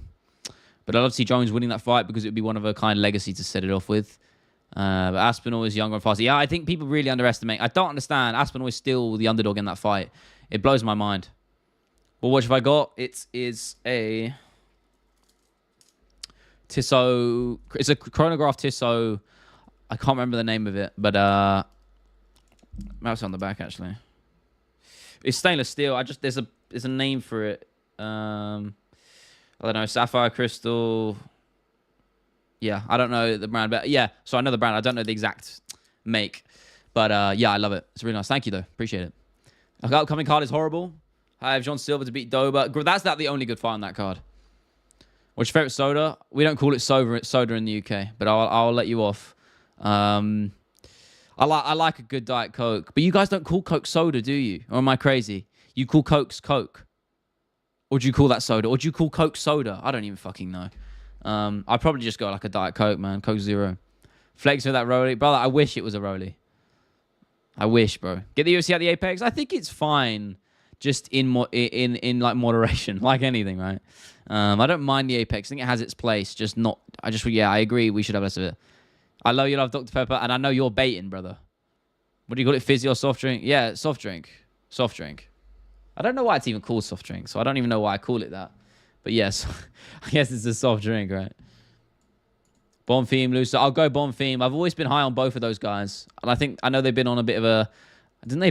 But I'd love to see Jones winning that fight because it would be one of a kind of legacy to set it off with. But Aspinall is younger and faster. Yeah, I think people really underestimate. I don't understand. Aspinall is still the underdog in that fight. It blows my mind. Well, what have I got? It is a Tissot. It's a chronograph Tissot. I can't remember the name of it, but mouse on the back actually. It's stainless steel. There's a name for it. I don't know, sapphire crystal. Yeah, I don't know the brand, but yeah. So I know the brand. I don't know the exact make, but yeah, I love it. It's really nice. Thank you though. Appreciate it. The upcoming card is horrible. I have John Silver to beat Dober. That's not the only good fight on that card. What's your favorite soda? We don't call it soda in the UK, but I'll let you off. I like a good Diet Coke, but you guys don't call Coke soda, do you? Or am I crazy? You call Coke's Coke. Or do you call that soda? Or do you call Coke soda? I don't even fucking know. I'd probably just go like a Diet Coke, man. Coke Zero. Flex with that Rolly. Brother, I wish it was a Rolly. I wish, bro. Get the UFC at the Apex? I think it's fine. Just in like moderation. Like anything, right? I don't mind the Apex. I think it has its place. Just not... I agree. We should have less of it. I know you love Dr. Pepper, and I know you're baiting, brother. What do you call it? Fizzy or soft drink? Yeah, soft drink. Soft drink. I don't know why it's even called soft drink, so I don't even know why I call it that. But yes, I guess it's a soft drink, right? Bonfim, Lucer. I'll go Bonfim. I've always been high on both of those guys. And I know they've been on a bit of a...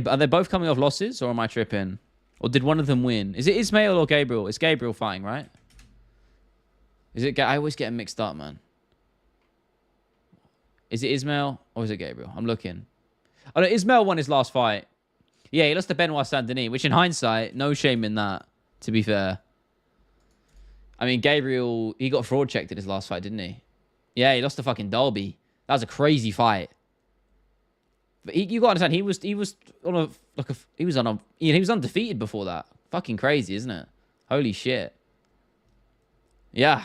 Are they both coming off losses, or am I tripping? Or did one of them win? Is it Ismail or Gabriel? It's Gabriel fighting, right? Is it... I always get them mixed up, man. Is it Ismail or is it Gabriel? I'm looking. Oh, no, Ismail won his last fight. Yeah, he lost to Benoit Saint-Denis, which in hindsight, no shame in that, to be fair. I mean, Gabriel, he got fraud checked in his last fight, didn't he? Yeah, he lost to fucking Dolby. That was a crazy fight. But you got to understand, he was undefeated before that. Fucking crazy, isn't it? Holy shit. Yeah.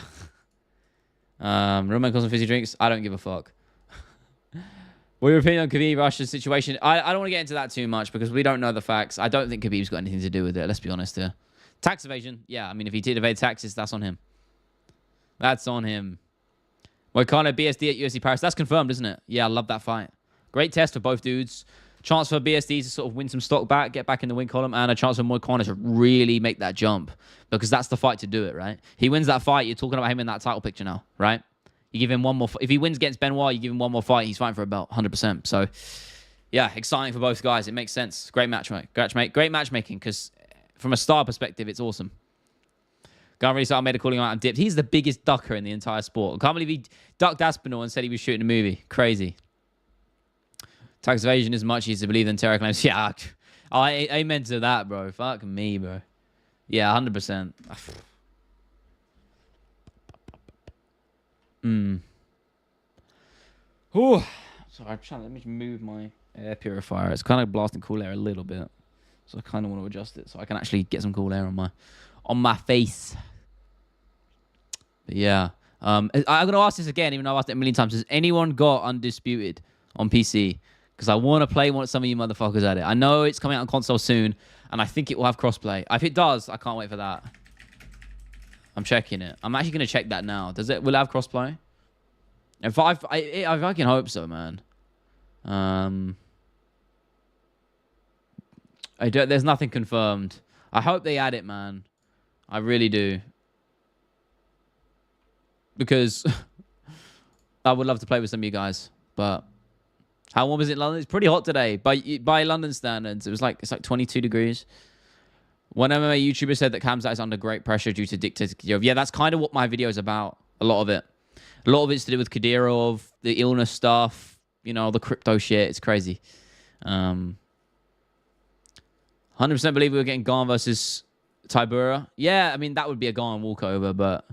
Real man calls them fizzy drinks. I don't give a fuck. What are your opinion on Khabib Rush's situation? I don't want to get into that too much because we don't know the facts. I don't think Khabib's got anything to do with it. Let's be honest here. Tax evasion. Yeah, I mean, if he did evade taxes, that's on him. That's on him. Moicano BSD at UFC Paris. That's confirmed, isn't it? Yeah, I love that fight. Great test for both dudes. Chance for BSD to sort of win some stock back, get back in the win column, and a chance for Moicano to really make that jump because that's the fight to do it, right? He wins that fight. You're talking about him in that title picture now, right? You give him one more... If he wins against Benoit, you give him one more fight. He's fighting for a belt, 100%. So, yeah, exciting for both guys. It makes sense. Great match, mate. Great matchmaking because from a star perspective, it's awesome. Can't really say I made a calling out and dipped. He's the biggest ducker in the entire sport. I can't believe he ducked Aspinall and said he was shooting a movie. Crazy. Tax evasion is much easier to believe than terror claims. Yeah, amen to that, bro. Fuck me, bro. Yeah, 100%. Oh, sorry, let me move my air purifier. It's kind of blasting cool air a little bit, so I kind of want to adjust it so I can actually get some cool air on my face. But yeah, I'm gonna ask this again, even though I've asked it a million times. Has anyone got Undisputed on PC? Because I want to play some of you motherfuckers at it. I know it's coming out on console soon, and I think it will have crossplay. If it does, I can't wait for that. I'm checking it. I'm actually gonna check that now. Will it have crossplay? If I can hope so, man. There's nothing confirmed. I hope they add it, man. I really do. Because I would love to play with some of you guys. But how warm is it in London? It's pretty hot today. By London standards, it's like 22 degrees. One MMA YouTuber said that Khamzat is under great pressure due to dictatorship. Yeah, that's kind of what my video is about. A lot of it. A lot of it's to do with Kadyrov, the illness stuff, you know, the crypto shit. It's crazy. 100% believe we were getting Garn versus Tybura. Yeah, I mean, that would be a Garn walkover, but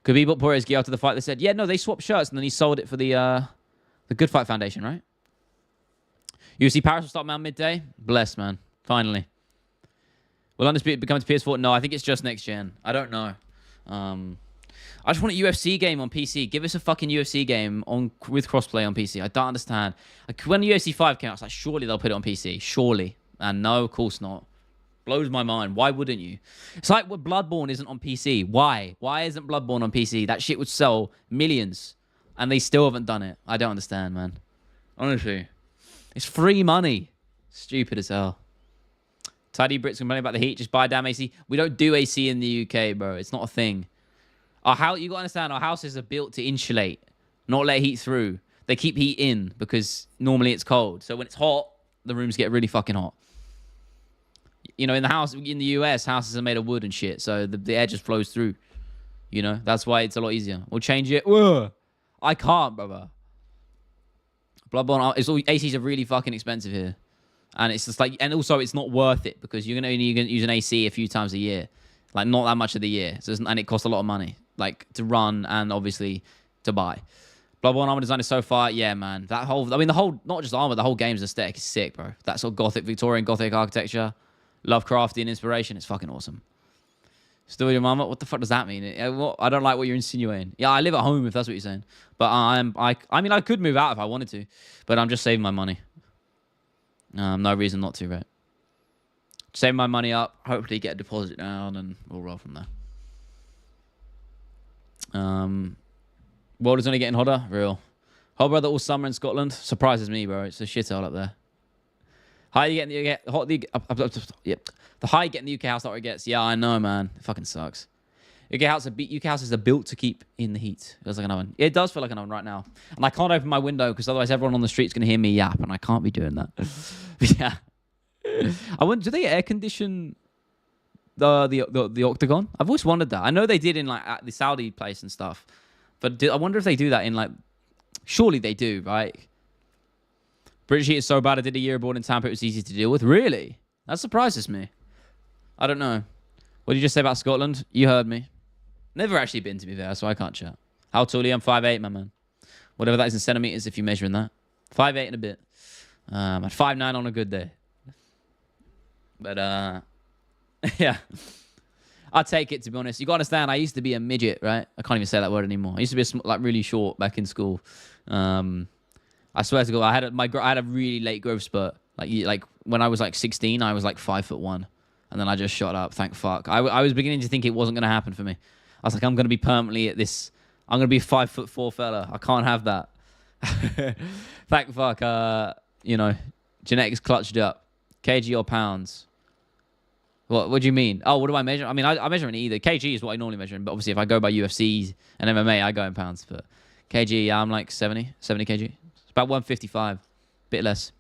Khabib brought Poirier's gear to the fight. They said, yeah, no, they swapped shirts, and then he sold it for the Good Fight Foundation, right? UFC Paris will start around midday. Bless, man. Finally. Will Undisputed become to PS4? No, I think it's just next gen. I don't know. I just want a UFC game on PC. Give us a fucking UFC game with crossplay on PC. I don't understand. Like, when UFC 5 came out, I was like, surely they'll put it on PC. Surely. And no, of course not. Blows my mind. Why wouldn't you? It's like what Bloodborne isn't on PC. Why? Why isn't Bloodborne on PC? That shit would sell millions. And they still haven't done it. I don't understand, man. Honestly. It's free money. Stupid as hell. Tidy Brits complaining about the heat. Just buy damn AC. We don't do AC in the UK, bro. It's not a thing. You got to understand, our houses are built to insulate, not let heat through. They keep heat in because normally it's cold. So when it's hot, the rooms get really fucking hot. you know, in the US, houses are made of wood and shit, so the air just flows through. You know, that's why it's a lot easier. We'll change it. Ugh. I can't, brother. Bloodborne, ACs are really fucking expensive here. And it's just like, and also it's not worth it because you're gonna use an AC a few times a year. Like, not that much of the year. So and it costs a lot of money, like, to run and obviously to buy. Bloodborne armor design is so far, yeah, man. That whole, I mean, the whole, not just armor, the whole game's aesthetic is sick, bro. That sort of Gothic, Victorian Gothic architecture, Lovecraftian inspiration, it's fucking awesome. Still with your mama? What the fuck does that mean? I don't like what you're insinuating. Yeah, I live at home if that's what you're saying. But I mean, I could move out if I wanted to, but I'm just saving my money. No reason not to, right? Save my money up, hopefully get a deposit down, and we'll roll from there. World is only getting hotter, real. Hot brother all summer in Scotland surprises me, bro. It's a shithole up there. Higher you get the higher you get in the UK house, the hotter it gets. Yeah, I know, man. It fucking sucks. UK houses are built to keep in the heat. It feels like an oven. It does feel like an oven right now, and I can't open my window because otherwise everyone on the street's gonna hear me yap, and I can't be doing that. Yeah. I wonder, do they air condition the octagon? I've always wondered that. I know they did in like at the Saudi place and stuff, but I wonder if they do that in like. Surely they do, right? British heat is so bad. I did a year abroad in Tampa. It was easy to deal with. Really? That surprises me. I don't know. What did you just say about Scotland? You heard me. Never actually been to be there, so I can't chat. How tall are you? I'm 5'8", my man. Whatever that is in centimeters, if you're measuring that. 5'8" and a bit. At 5'9" on a good day. But, yeah. I'll take it, to be honest. You got to understand, I used to be a midget, right? I can't even say that word anymore. I used to be like really short back in school. I swear to God, I had a really late growth spurt. Like when I was like 16, I was like 5'1", and then I just shot up. Thank fuck. I was beginning to think it wasn't gonna happen for me. I was like, I'm gonna be permanently at this. I'm gonna be a 5'4" fella. I can't have that. Thank fuck. You know, genetics clutched up. kg or pounds? What do you mean? Oh, what do I measure? I mean, I measure in either. Kg is what I normally measure in, but obviously if I go by UFC and MMA, I go in pounds. But kg, yeah, I'm like 70 kg. It's about 155, bit less.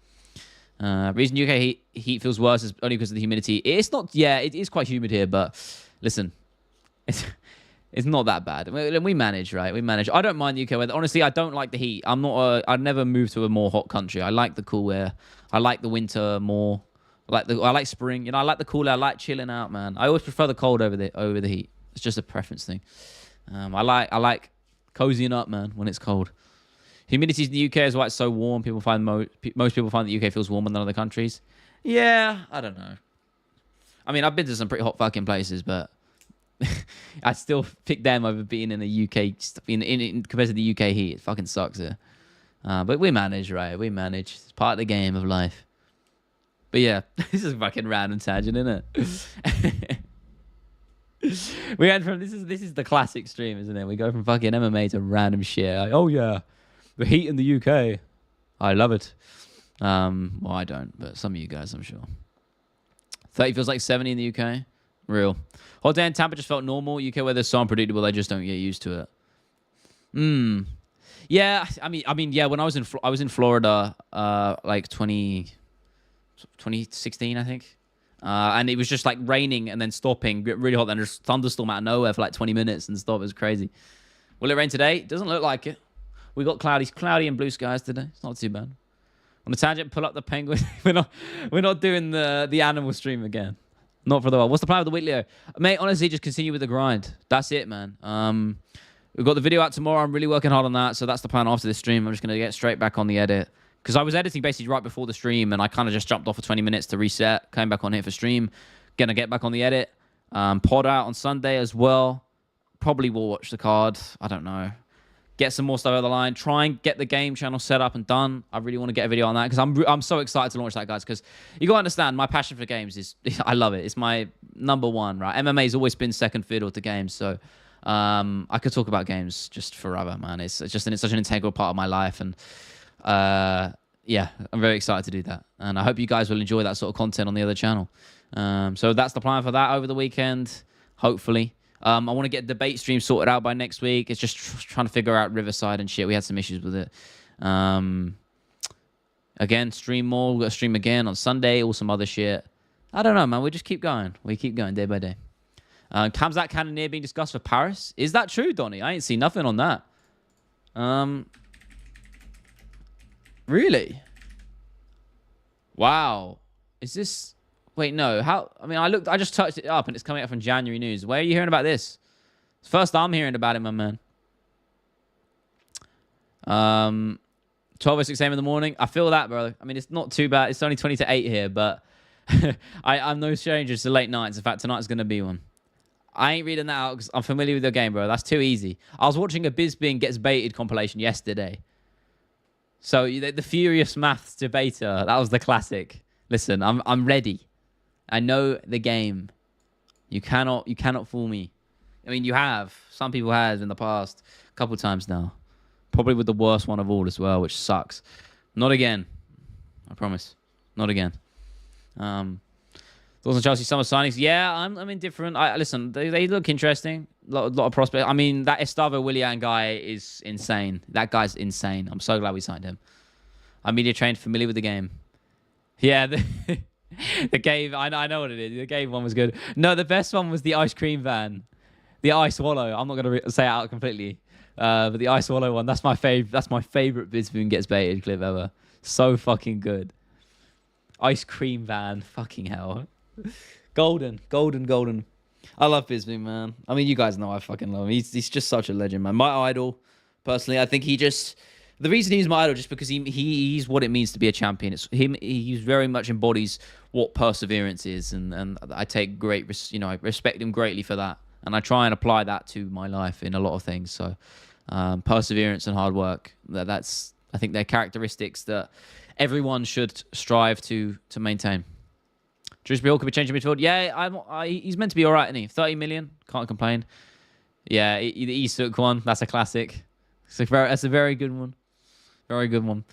Reason UK heat feels worse is only because of the humidity. It's not, yeah, it is quite humid here, but listen, it's not that bad. We manage, right? We manage. I don't mind the UK weather. Honestly, I don't like the heat. I'd never move to a more hot country. I like the cool air. I like the winter more. I like spring. You know, I like the cool air. I like chilling out, man. I always prefer the cold over the heat. It's just a preference thing. I like cozying up, man, when it's cold. Humidity in the UK is why it's so warm. Most people find the UK feels warmer than other countries. Yeah, I don't know. I mean, I've been to some pretty hot fucking places, but I still pick them over being in the UK compared to the UK heat. It fucking sucks here. But we manage, right? We manage. It's part of the game of life. But yeah, this is a fucking random tangent, isn't it? We went from this is the classic stream, isn't it? We go from fucking MMA to random shit. Like, oh yeah, the heat in the UK, I love it. Well, I don't, but some of you guys, I'm sure. 30 feels like 70 in the UK. Real. Hot day in Tampa just felt normal. UK weather's so unpredictable, I just don't get used to it. Yeah, I mean, yeah. When I was in Florida, like 2016, I think. And it was just like raining and then stopping, get really hot, then just thunderstorm out of nowhere for like 20 minutes and stuff. It was crazy. Will it rain today? It doesn't look like it. We got cloudy and blue skies today. It's not too bad. On the tangent, pull up the penguin. we're not doing the animal stream again. Not for the while. What's the plan with the weekly? Mate, honestly, just continue with the grind. That's it, man. We've got the video out tomorrow. I'm really working hard on that. So that's the plan after this stream. I'm just going to get straight back on the edit. Because I was editing basically right before the stream, and I kind of just jumped off for 20 minutes to reset, came back on here for stream. Gonna get back on the edit. Pod out on Sunday as well. Probably will watch the card. I don't know. Get some more stuff over the line. Try and get the game channel set up and done. I really want to get a video on that because I'm so excited to launch that, guys. Because you got to understand, my passion for games is, I love it. It's my number one, right? MMA has always been second fiddle to games. So I could talk about games just forever, man. It's such an integral part of my life. And yeah, I'm very excited to do that. And I hope you guys will enjoy that sort of content on the other channel. So that's the plan for that over the weekend, hopefully. I want to get debate stream sorted out by next week. It's just trying to figure out Riverside and shit. We had some issues with it. Again, stream more. We've got to stream again on Sunday, or some other shit. I don't know, man. We just keep going. We keep going day by day. Kamzat Cannoneer being discussed for Paris. Is that true, Donny? I ain't seen nothing on that. Really? Wow. Is this... Wait, no. How... I mean, I just touched it up and it's coming up from January News. Where are you hearing about this? It's first I'm hearing about it, my man. 12:06 a.m. in the morning. I feel that, bro. I mean, it's not too bad. It's only 20 to 8 here, but I'm no stranger to late nights. In fact, tonight's going to be one. I ain't reading that out because I'm familiar with the game, bro. That's too easy. I was watching a Bizbin Gets Baited compilation yesterday. So the Furious Maths debater, that was the classic. Listen, I'm ready. I know the game. You cannot fool me. I mean, you have. Some people have in the past. A couple times now. Probably with the worst one of all as well, which sucks. Not again. I promise. Not again. Thoughts on Chelsea summer signings? Yeah, I'm indifferent. Listen, they look interesting. A lot of prospects. I mean, that Estavo Willian guy is insane. That guy's insane. I'm so glad we signed him. I'm media trained, familiar with the game. Yeah, the game. I know what it is. The game one was good. No, the best one was the ice cream van. The ice swallow. I'm not gonna say it out completely. But the ice swallow one. That's my favorite. That's my favorite Bizboon Gets Baited clip ever. So fucking good. Ice cream van. Fucking hell. Golden. I love Bizboon, man. I mean, you guys know I fucking love him. He's just such a legend, man. My idol, personally. I think the reason he's my idol just because he's what it means to be a champion. It's him. He very much embodies what perseverance is, and I take great, I respect him greatly for that, and I try and apply that to my life in a lot of things. So, perseverance and hard work. That's I think they're characteristics that everyone should strive to maintain. Drew's Bill could be changing midfield. Yeah, he's meant to be all right, isn't he? 30 million, can't complain. Yeah, the Isuk one, that's a classic. That's a very good one. Very good one.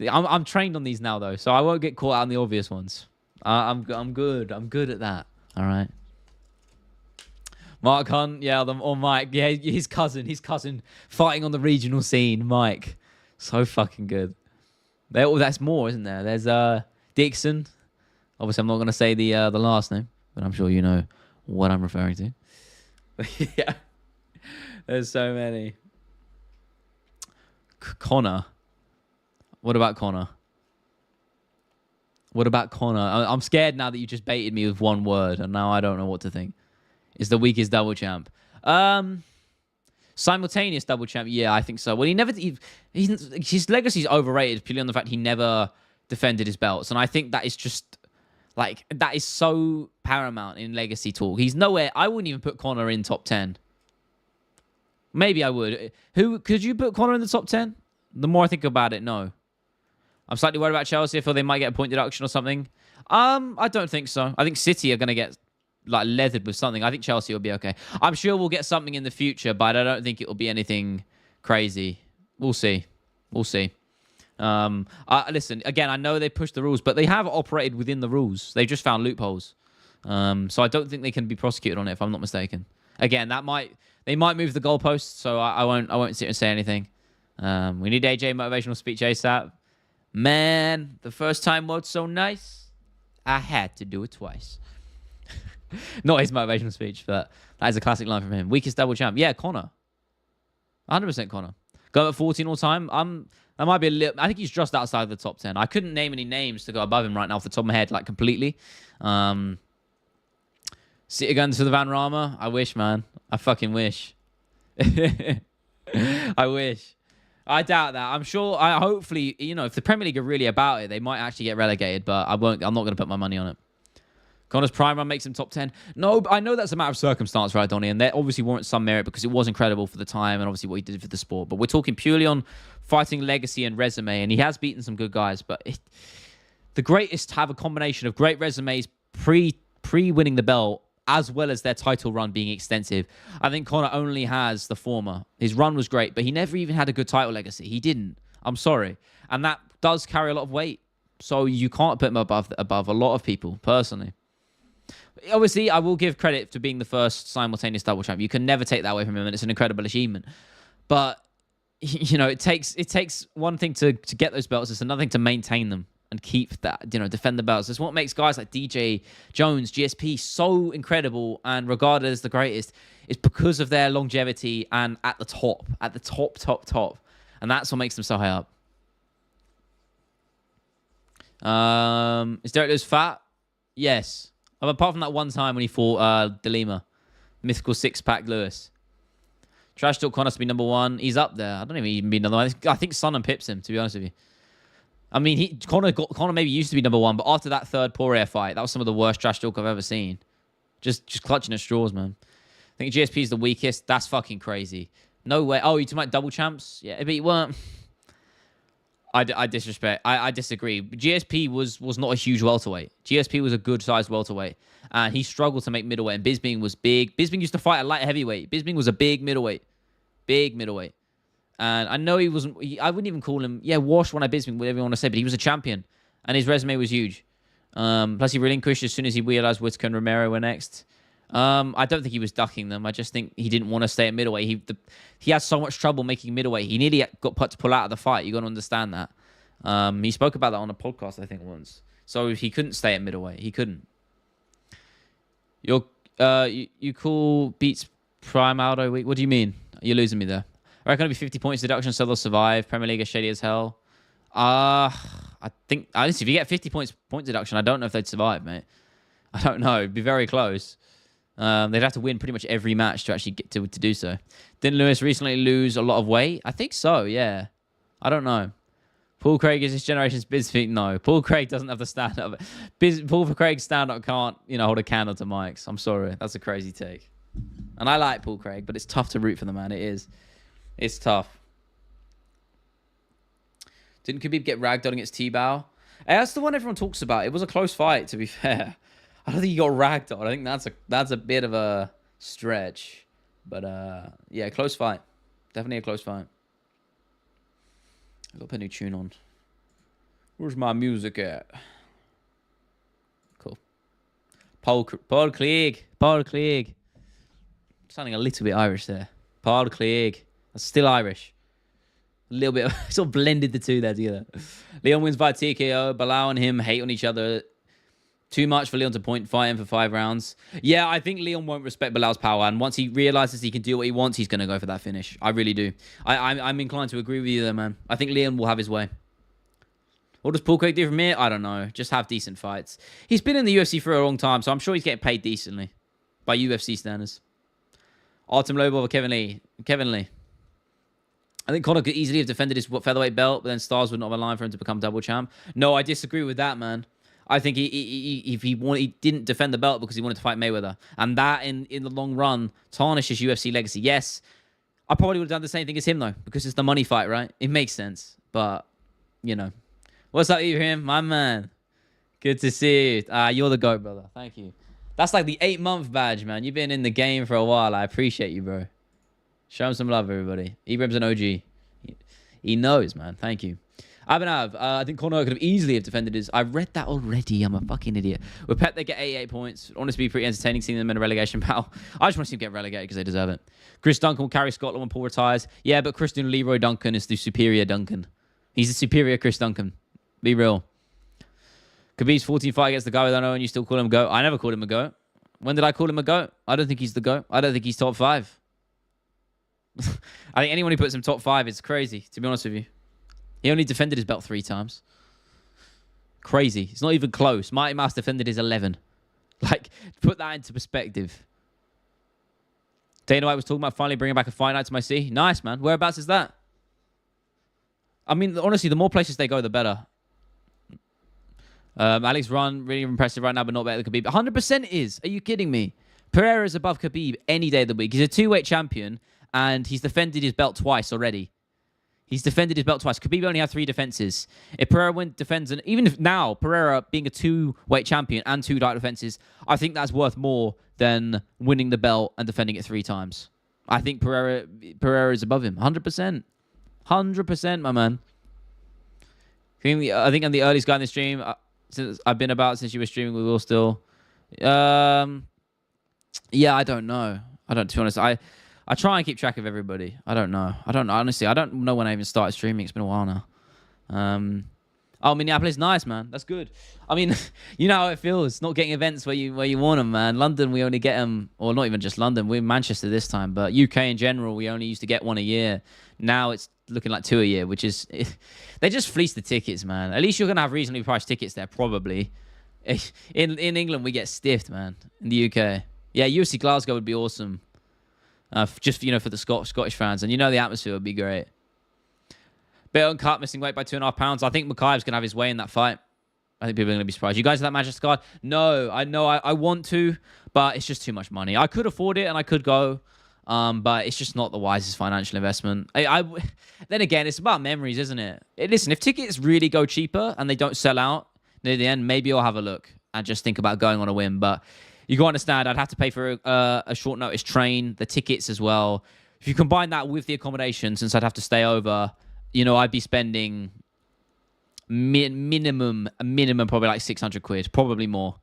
I'm trained on these now, though, so I won't get caught out on the obvious ones. I'm good. I'm good at that. All right. Mark Hunt, yeah, or Mike. Yeah, his cousin fighting on the regional scene, Mike. So fucking good. That's more, isn't there? There's Dixon. Obviously, I'm not going to say the last name, but I'm sure you know what I'm referring to. Yeah. There's so many. Connor. What about Connor? I'm scared now that you just baited me with one word, and now I don't know what to think. Is the weakest double champ? Simultaneous double champ? Yeah, I think so. Well, his legacy's overrated purely on the fact he never defended his belts, and I think that is just... Like, that is so paramount in legacy talk. He's nowhere... I wouldn't even put Connor in top 10. Maybe I would. Could you put Connor in the top 10? The more I think about it, no. I'm slightly worried about Chelsea. I feel they might get a point deduction or something. I don't think so. I think City are going to get like leathered with something. I think Chelsea will be okay. I'm sure we'll get something in the future, but I don't think it will be anything crazy. We'll see. Listen, again, I know they pushed the rules, but they have operated within the rules. They've just found loopholes. So I don't think they can be prosecuted on it, if I'm not mistaken. Again, they might move the goalposts, so I won't sit and say anything. We need AJ motivational speech ASAP. Man, the first time was so nice, I had to do it twice. Not his motivational speech, but that is a classic line from him. Weakest double champ. Yeah, Connor. 100% Connor. Go at 14 all time. That might be a little... I think he's just outside the top 10. I couldn't name any names to go above him right now off the top of my head, like, completely. City going to the Van Rama. I wish, man. I fucking wish. I wish. I doubt that. I'm sure... hopefully, if the Premier League are really about it, they might actually get relegated, but I'm not going to put my money on it. Connor's prime run makes him top 10. No, I know that's a matter of circumstance, right, Donny? And there obviously warrants some merit because it was incredible for the time and obviously what he did for the sport. But we're talking purely on fighting legacy and resume. And he has beaten some good guys. But the greatest have a combination of great resumes pre-winning the belt as well as their title run being extensive. I think Connor only has the former. His run was great, but he never even had a good title legacy. He didn't. I'm sorry. And that does carry a lot of weight. So you can't put him above a lot of people, personally. Obviously, I will give credit to being the first simultaneous double champ. You can never take that away from him, and it's an incredible achievement. But it takes one thing to get those belts. It's another thing to maintain them. and keep that, defend the belts. That's what makes guys like DJ Jones, GSP so incredible and regarded as the greatest. Is because of their longevity and at the top. And that's what makes them so high up. Is Derek Lewis fat? Yes. Apart from that one time when he fought DeLima. Mythical six-pack Lewis. Trash talk Conor to be number one. He's up there. I don't even be number one. I think Son and pips him, to be honest with you. I mean, Conor maybe used to be number one, but after that third Poirier fight, that was some of the worst trash talk I've ever seen. Just clutching at straws, man. I think GSP is the weakest. That's fucking crazy. No way. Oh, you talking about double champs? Yeah, but you weren't. I disrespect. I disagree. GSP was not a huge welterweight. GSP was a good sized welterweight, and he struggled to make middleweight. And Bisping was big. Bisping used to fight at light heavyweight. Bisping was a big middleweight. And I know he wasn't. I wouldn't even call him. Yeah, washed when I Bisping, whatever you want to say. But he was a champion, and his resume was huge. Plus, he relinquished as soon as he realized Whitaker and Romero were next. I don't think he was ducking them. I just think he didn't want to stay at middleweight. He had so much trouble making middleweight. He nearly got put to pull out of the fight. You got to understand that. He spoke about that on a podcast, I think, once. So he couldn't stay at middleweight. He couldn't. You call beats Prime Aldo week? What do you mean? You're losing me there. I reckon it'll be 50 points deduction, so they'll survive. Premier League is shady as hell. I think, honestly, if you get 50 point deduction, I don't know if they'd survive, mate. I don't know. It'd be very close. They'd have to win pretty much every match to actually get to do so. Didn't Lewis recently lose a lot of weight? I think so, yeah. I don't know. Paul Craig is this generation's Bisping. No, Paul Craig doesn't have the stand-up. Paul Craig's stand-up can't, hold a candle to Mike's. I'm sorry. That's a crazy take. And I like Paul Craig, but it's tough to root for the man. It is. It's tough. Didn't Khabib get ragged on against T-Bow? Hey, that's the one everyone talks about. It was a close fight, to be fair. I don't think he got ragged on. I think that's a bit of a stretch. But, yeah, close fight. Definitely a close fight. I've got to put a new tune on. Where's my music at? Cool. Paul Craig. Sounding a little bit Irish there. Paul Craig. That's still Irish. A little bit. Sort of blended the two there together. Leon wins by TKO. Bilal and him hate on each other. Too much for Leon to point fight him for 5 rounds. Yeah, I think Leon won't respect Bilal's power. And once he realizes he can do what he wants, he's going to go for that finish. I really do. I'm inclined to agree with you there, man. I think Leon will have his way. What does Paul Craig do from here? I don't know. Just have decent fights. He's been in the UFC for a long time, so I'm sure he's getting paid decently. By UFC standards. Artem Lobov or Kevin Lee? Kevin Lee. I think Conor could easily have defended his featherweight belt, but then stars would not have aligned for him to become double champ. No, I disagree with that, man. I think he didn't defend the belt because he wanted to fight Mayweather. And that, in the long run, tarnishes UFC legacy. Yes, I probably would have done the same thing as him, though, because it's the money fight, right? It makes sense. But, What's up, Ibrahim? My man. Good to see you. You're the GOAT, brother. Thank you. That's like the 8-month badge, man. You've been in the game for a while. I appreciate you, bro. Show him some love, everybody. Ibrahim's an OG. He knows, man. Thank you. Abhinav, I think Conor could have easily have defended his... I read that already. I'm a fucking idiot. With Pep, they get 88 points. Honestly, be pretty entertaining seeing them in a relegation battle. I just want to see them get relegated because they deserve it. Chris Duncan will carry Scotland when Paul retires. Yeah, but Christian Leroy Duncan is the superior Duncan. He's the superior Chris Duncan. Be real. Khabib's 14 fight against the guy we don't know and you still call him a GOAT. I never called him a GOAT. When did I call him a GOAT? I don't think he's the GOAT. I don't think he's top 5. I think anyone who puts him top 5 is crazy, to be honest with you. He only defended his belt 3 times. Crazy. It's not even close. Mighty Mouse defended his 11. Like, put that into perspective. Dana White was talking about finally bringing back a fight night to my city. Nice, man. Whereabouts is that? I mean, honestly, the more places they go, the better. Alex Run, really impressive right now, but not better than Khabib. 100% is. Are you kidding me? Pereira is above Khabib any day of the week. He's a 2-weight champion, and he's defended his belt twice already. He's defended his belt twice. Khabib only had 3 defenses. If Pereira defends, and even if now, Pereira being a 2-weight champion and 2 title defenses, I think that's worth more than winning the belt and defending it 3 times. I think Pereira is above him. 100%. 100%, my man. I think I'm the earliest guy in the stream. Since I've been about since you were streaming, we will still. Yeah, I don't know. To be honest, I try and keep track of everybody. I don't know. Honestly, I don't know when I even started streaming. It's been a while now. Oh, Minneapolis, nice, man. That's good. I mean, you know how it feels not getting events where you want them, man. London, we only get them, or not even just London. We're in Manchester this time, but UK in general, we only used to get one a year. Now it's looking like two a year, which is they just fleece the tickets, man. At least you're gonna have reasonably priced tickets there, probably. In England, we get stiffed, man. In the UK, yeah, UFC Glasgow would be awesome. Just for the Scottish fans, and the atmosphere would be great. Bet on Cut missing weight by 2.5 pounds. I think Makhaev's going to have his way in that fight. I think people are going to be surprised. You guys have that Manchester card? No, I know I want to, but it's just too much money. I could afford it and I could go, but it's just not the wisest financial investment. Then again, it's about memories, isn't it? Listen, if tickets really go cheaper and they don't sell out near the end, maybe I'll have a look and just think about going on a whim. But you got to understand, I'd have to pay for a short notice train, the tickets as well. If you combine that with the accommodation, since I'd have to stay over, I'd be spending minimum probably like 600 quid, probably more.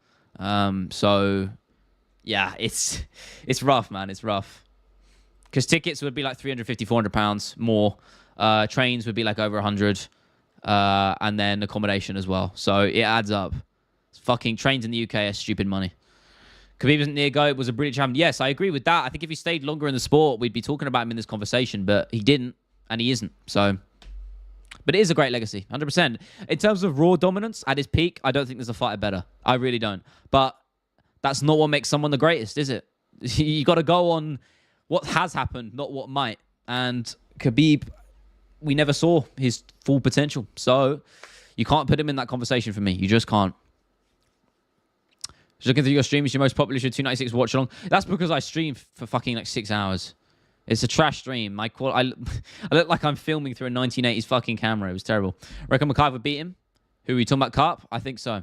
So yeah, it's rough, man. It's rough. Because tickets would be like 350, 400 pounds more. Trains would be like over 100. And then accommodation as well. So it adds up. Fucking trains in the UK are stupid money. Khabib isn't near go. It was a brilliant champion. Yes, I agree with that. I think if he stayed longer in the sport, we'd be talking about him in this conversation, but he didn't, and he isn't. So, but it is a great legacy, 100%. In terms of raw dominance at his peak, I don't think there's a fighter better. I really don't. But that's not what makes someone the greatest, is it? You got to go on what has happened, not what might. And Khabib, we never saw his full potential. So you can't put him in that conversation for me. You just can't. Just looking through your stream, is your most popular show 296 watch along. That's because I stream for fucking like 6 hours. It's a trash stream. I look like I'm filming through a 1980s fucking camera. It was terrible. Reckon Makhaev would beat him? Who are we talking about, Carp? I think so.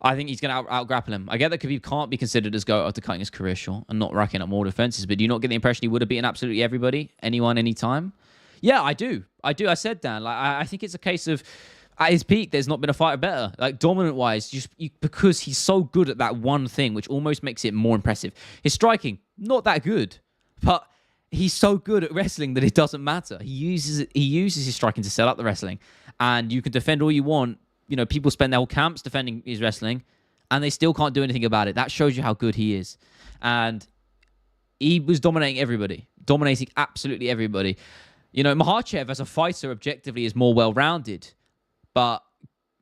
I think he's going to out-grapple him. I get that Khabib can't be considered as GOAT after cutting his career short and not racking up more defenses, but do you not get the impression he would have beaten absolutely everybody, anyone, anytime? Yeah, I do. I said, Dan. I think it's a case of at his peak, there's not been a fighter better. Like, dominant-wise, because he's so good at that one thing, which almost makes it more impressive. His striking, not that good, but he's so good at wrestling that it doesn't matter. He uses his striking to set up the wrestling, and you can defend all you want. People spend their whole camps defending his wrestling, and they still can't do anything about it. That shows you how good he is. And he was dominating absolutely everybody. Makhachev, as a fighter, objectively, is more well-rounded. But,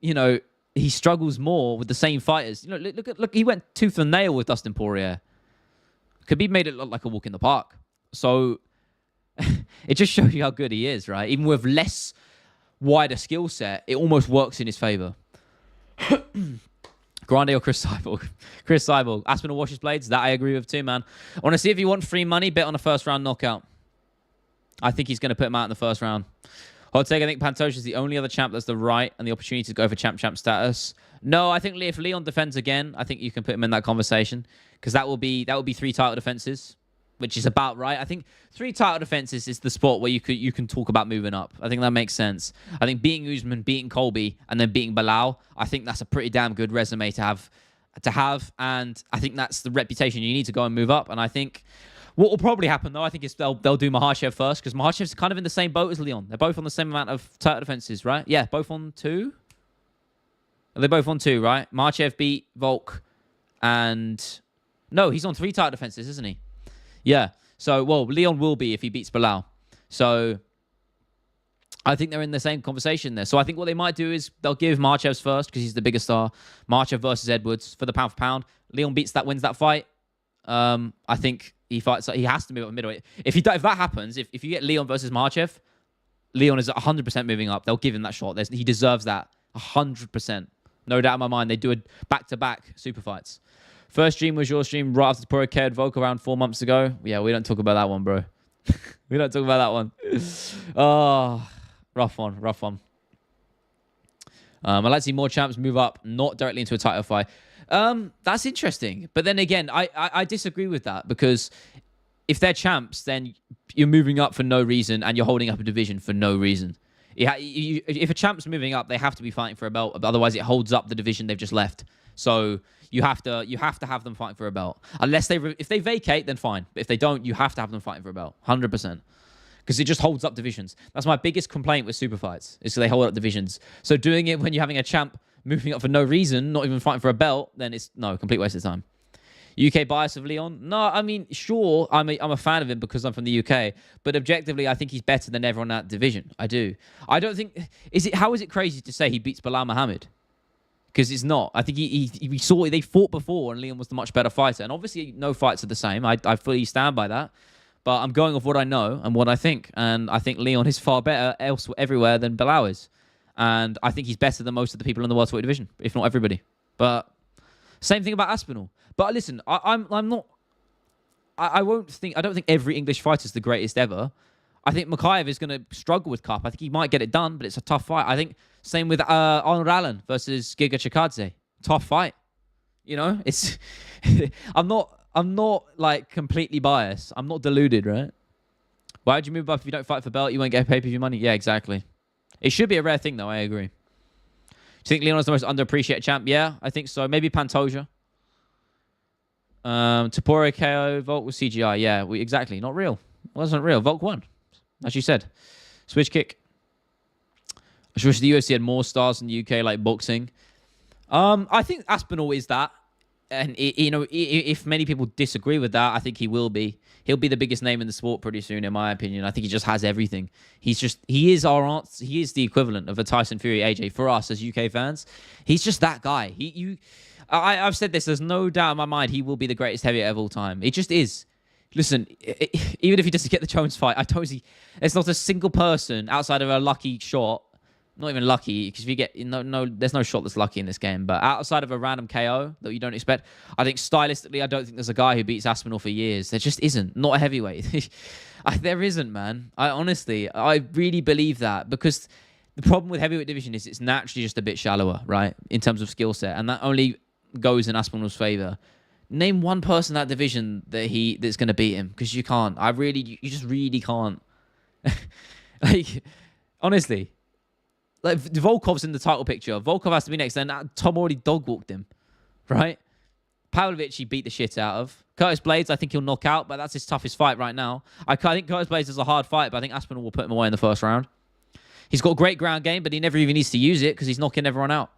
he struggles more with the same fighters. Look, he went tooth and nail with Dustin Poirier. Khabib made it look like a walk in the park. So it just shows you how good he is, right? Even with less wider skill set, it almost works in his favor. Grande or Chris Cyborg? Chris Cyborg. Aspinall washes blades. That I agree with too, man. I want to see if you want free money, bet on a first round knockout. I think he's going to put him out in the first round. Hot take, I think Pantoja is the only other champ that's the right and the opportunity to go for champ status. No, I think if Leon defends again, I think you can put him in that conversation because that will be 3 title defenses, which is about right. I think 3 title defenses is the spot where you can talk about moving up. I think that makes sense. I think beating Usman, beating Colby, and then beating Bilal, I think that's a pretty damn good resume to have. And I think that's the reputation you need to go and move up. And I think what will probably happen, though, I think is they'll do Makhachev first because Makhachev's kind of in the same boat as Leon. They're both on the same amount of title defenses, right? Yeah, both on 2. They're both on 2, right? Makhachev beat Volk and... No, he's on 3 title defenses, isn't he? Yeah. So, Leon will be if he beats Bilal. So, I think they're in the same conversation there. So, I think what they might do is they'll give Makhachev's first because he's the bigger star. Makhachev versus Edwards for the pound for pound. Leon wins that fight. I think he fights. He has to move up middleweight. If that happens, if you get Leon versus Makhachev, Leon is 100% moving up. They'll give him that shot. He deserves that 100%. No doubt in my mind. They do a back-to-back super fights. First stream was your stream right after Poirier KO'd Volk around 4 months ago. Yeah, we don't talk about that one, bro. We don't talk about that one. Oh, rough one. I'd like to see more champs move up, not directly into a title fight. That's interesting. But then again, I disagree with that because if they're champs, then you're moving up for no reason and you're holding up a division for no reason. If a champ's moving up, they have to be fighting for a belt. Otherwise, it holds up the division they've just left. So you have to have them fighting for a belt. Unless if they vacate, then fine. But if they don't, you have to have them fighting for a belt. 100%. because it just holds up divisions. That's my biggest complaint with super fights, is they hold up divisions. So doing it when you're having a champ moving up for no reason, not even fighting for a belt, then it's complete waste of time. UK bias of Leon? No, I mean, sure, I'm a fan of him because I'm from the UK, but objectively, I think he's better than everyone in that division. I do. I don't think... How is it crazy to say he beats Bilal Muhammad? Because it's not. I think we saw they fought before, and Leon was the much better fighter. And obviously, no fights are the same. I fully stand by that. But I'm going off what I know and what I think. And I think Leon is far better everywhere than Bilal is. And I think he's better than most of the people in the welterweight division, if not everybody. But same thing about Aspinall. But listen, I'm not. I don't think every English fighter is the greatest ever. I think Makayev is going to struggle with Cup. I think he might get it done, but it's a tough fight. I think same with Arnold Allen versus Giga Chikadze. Tough fight. You know, it's. I'm not like completely biased. I'm not deluded, right? Why would you move up if you don't fight for belt? You won't get pay-per-view money. Yeah, exactly. It should be a rare thing, though. I agree. Do you think Leon is the most underappreciated champ? Yeah, I think so. Maybe Pantoja. Tapora KO, Volk was CGI. Yeah, exactly. Not real. It wasn't real. Volk won, as you said. Switch kick. I wish the UFC had more stars in the UK, like boxing. I think Aspinall is that. And, if many people disagree with that, I think he will be. He'll be the biggest name in the sport pretty soon, in my opinion. I think he just has everything. He is the equivalent of a Tyson Fury AJ for us as UK fans. He's just that guy. I've said this, there's no doubt in my mind he will be the greatest heavyweight of all time. It just is. Listen, even if he doesn't get the Jones fight, I told you, there's not a single person outside of a lucky shot. Not even lucky, because if you get there's no shot that's lucky in this game. But outside of a random KO that you don't expect, I think stylistically, I don't think there's a guy who beats Aspinall for years. There just isn't. Not a heavyweight. There isn't, man. I really believe that, because the problem with heavyweight division is it's naturally just a bit shallower, right, in terms of skill set, and that only goes in Aspinall's favor. Name one person in that division that's going to beat him, because you can't. You just really can't. Like, honestly. Like, Volkov's in the title picture. Volkov has to be next. Then Tom already dog-walked him, right? Pavlovich, he beat the shit out of. Curtis Blades, I think he'll knock out, but that's his toughest fight right now. I think Curtis Blades is a hard fight, but I think Aspinall will put him away in the first round. He's got great ground game, but he never even needs to use it because he's knocking everyone out.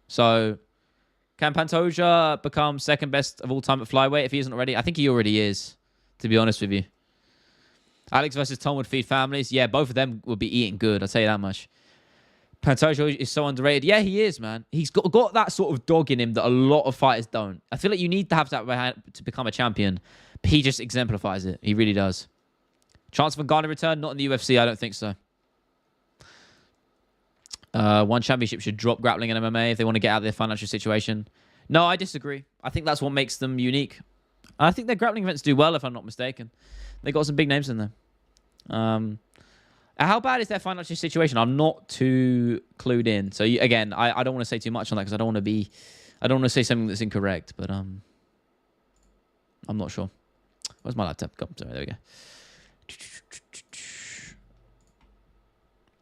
So, can Pantoja become second best of all time at flyweight if he isn't already? I think he already is, to be honest with you. Alex versus Tom would feed families. Yeah, both of them would be eating good. I'll tell you that much. Pantoja is so underrated. Yeah, he is, man. He's got that sort of dog in him that a lot of fighters don't. I feel like you need to have that to become a champion. But he just exemplifies it. He really does. Chance of Ngannou return? Not in the UFC. I don't think so. One championship should drop grappling in MMA if they want to get out of their financial situation. No, I disagree. I think that's what makes them unique. I think their grappling events do well, if I'm not mistaken. They got some big names in there. How bad is their financial situation? I'm not too clued in. So again, I don't want to say too much on that because I don't want to say something that's incorrect. But I'm not sure. Where's my laptop? Come, sorry, there we go.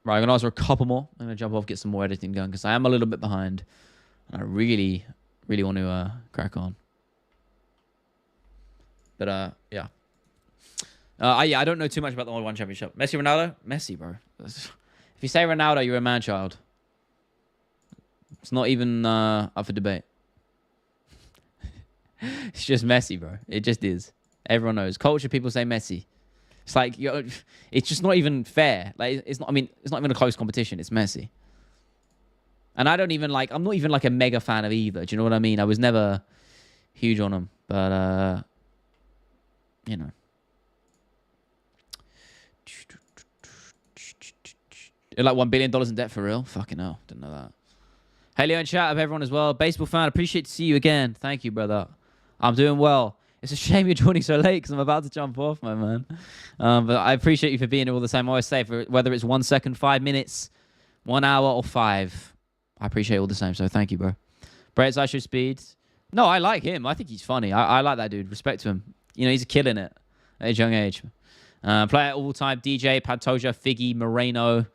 Right, I'm gonna ask for a couple more. I'm gonna jump off, get some more editing going because I am a little bit behind, and I really, really want to crack on. But yeah. I don't know too much about the One Championship. Messi, Ronaldo? Messi, bro. If you say Ronaldo, you're a man-child. It's not even up for debate. It's just Messi, bro. It just is. Everyone knows. Culture people say Messi. It's like, it's just not even fair. Like, it's not even a close competition. It's Messi. And I'm not even like a mega fan of either. Do you know what I mean? I was never huge on him. But, you know. You're like $1 billion in debt for real? Fucking hell. Didn't know that. Hey, Leo and chat of everyone as well. Baseball fan, appreciate to see you again. Thank you, brother. I'm doing well. It's a shame you're joining so late because I'm about to jump off, my man. But I appreciate you for being here all the time. I always say, whether it's 1 second, 5 minutes, 1 hour, or 5, I appreciate it all the same. So thank you, bro. Brett's I show speed. No, I like him. I think he's funny. I like that dude. Respect to him. You know, he's killing it at his young age. Player all time, DJ, Pantoja, Figgy, Moreno,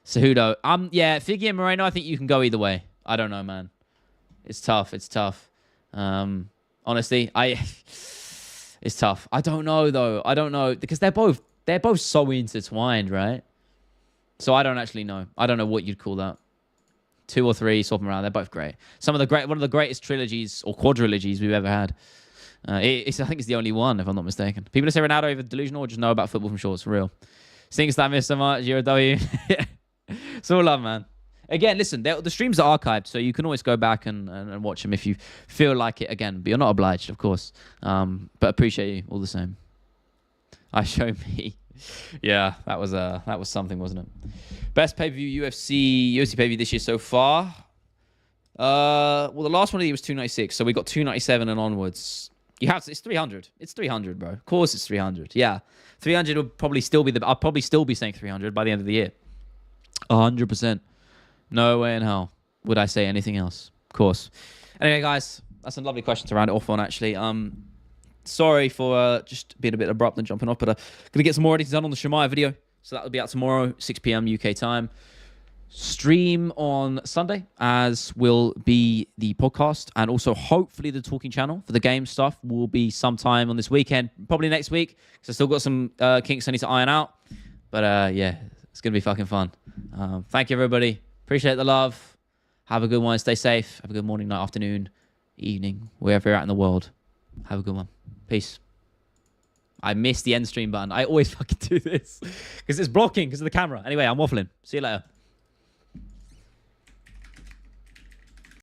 Cejudo. Yeah, Figgy and Moreno, I think you can go either way. I don't know, man. It's tough. It's tough. Honestly, it's tough. I don't know, though. I don't know. Because they're both they're both so intertwined, right? So I don't actually know. I don't know what you'd call that. 2 or 3, swap them around. They're both great. One of the greatest trilogies or quadrilogies we've ever had. I think it's the only one, if I'm not mistaken. People that say Ronaldo over delusional or just know about football from shorts, for real. Things that I miss so much. You're a W. It's all love, man. Again, listen, the streams are archived, so you can always go back and watch them if you feel like it again. But you're not obliged, of course. But appreciate you all the same. I show me. Yeah, that was something, wasn't it? Best pay-per-view UFC pay-per-view this year so far. Well, the last one of the year was 296, so we got 297 and onwards. It's 300. It's 300, bro. Of course it's 300. Yeah. 300 will probably still be I'll probably still be saying 300 by the end of the year. 100%. No way in hell would I say anything else. Of course. Anyway, guys, that's a lovely question to round it off on, actually. Sorry for just being a bit abrupt and jumping off, but gonna get some more editing done on the Shemaya video. So that will be out tomorrow, 6 p.m. UK time. Stream on Sunday, as will be the podcast, and also hopefully the talking channel for the game stuff will be sometime on this weekend, probably next week, because I still got some kinks I need to iron out. But yeah, it's gonna be fucking fun. Thank you, everybody. Appreciate the love. Have a good one. Stay safe. Have a good morning, night, afternoon, evening, wherever you're at in the world. Have a good one. Peace. I missed the end stream button. I always fucking do this because it's blocking because of the camera. Anyway, I'm waffling. See you later.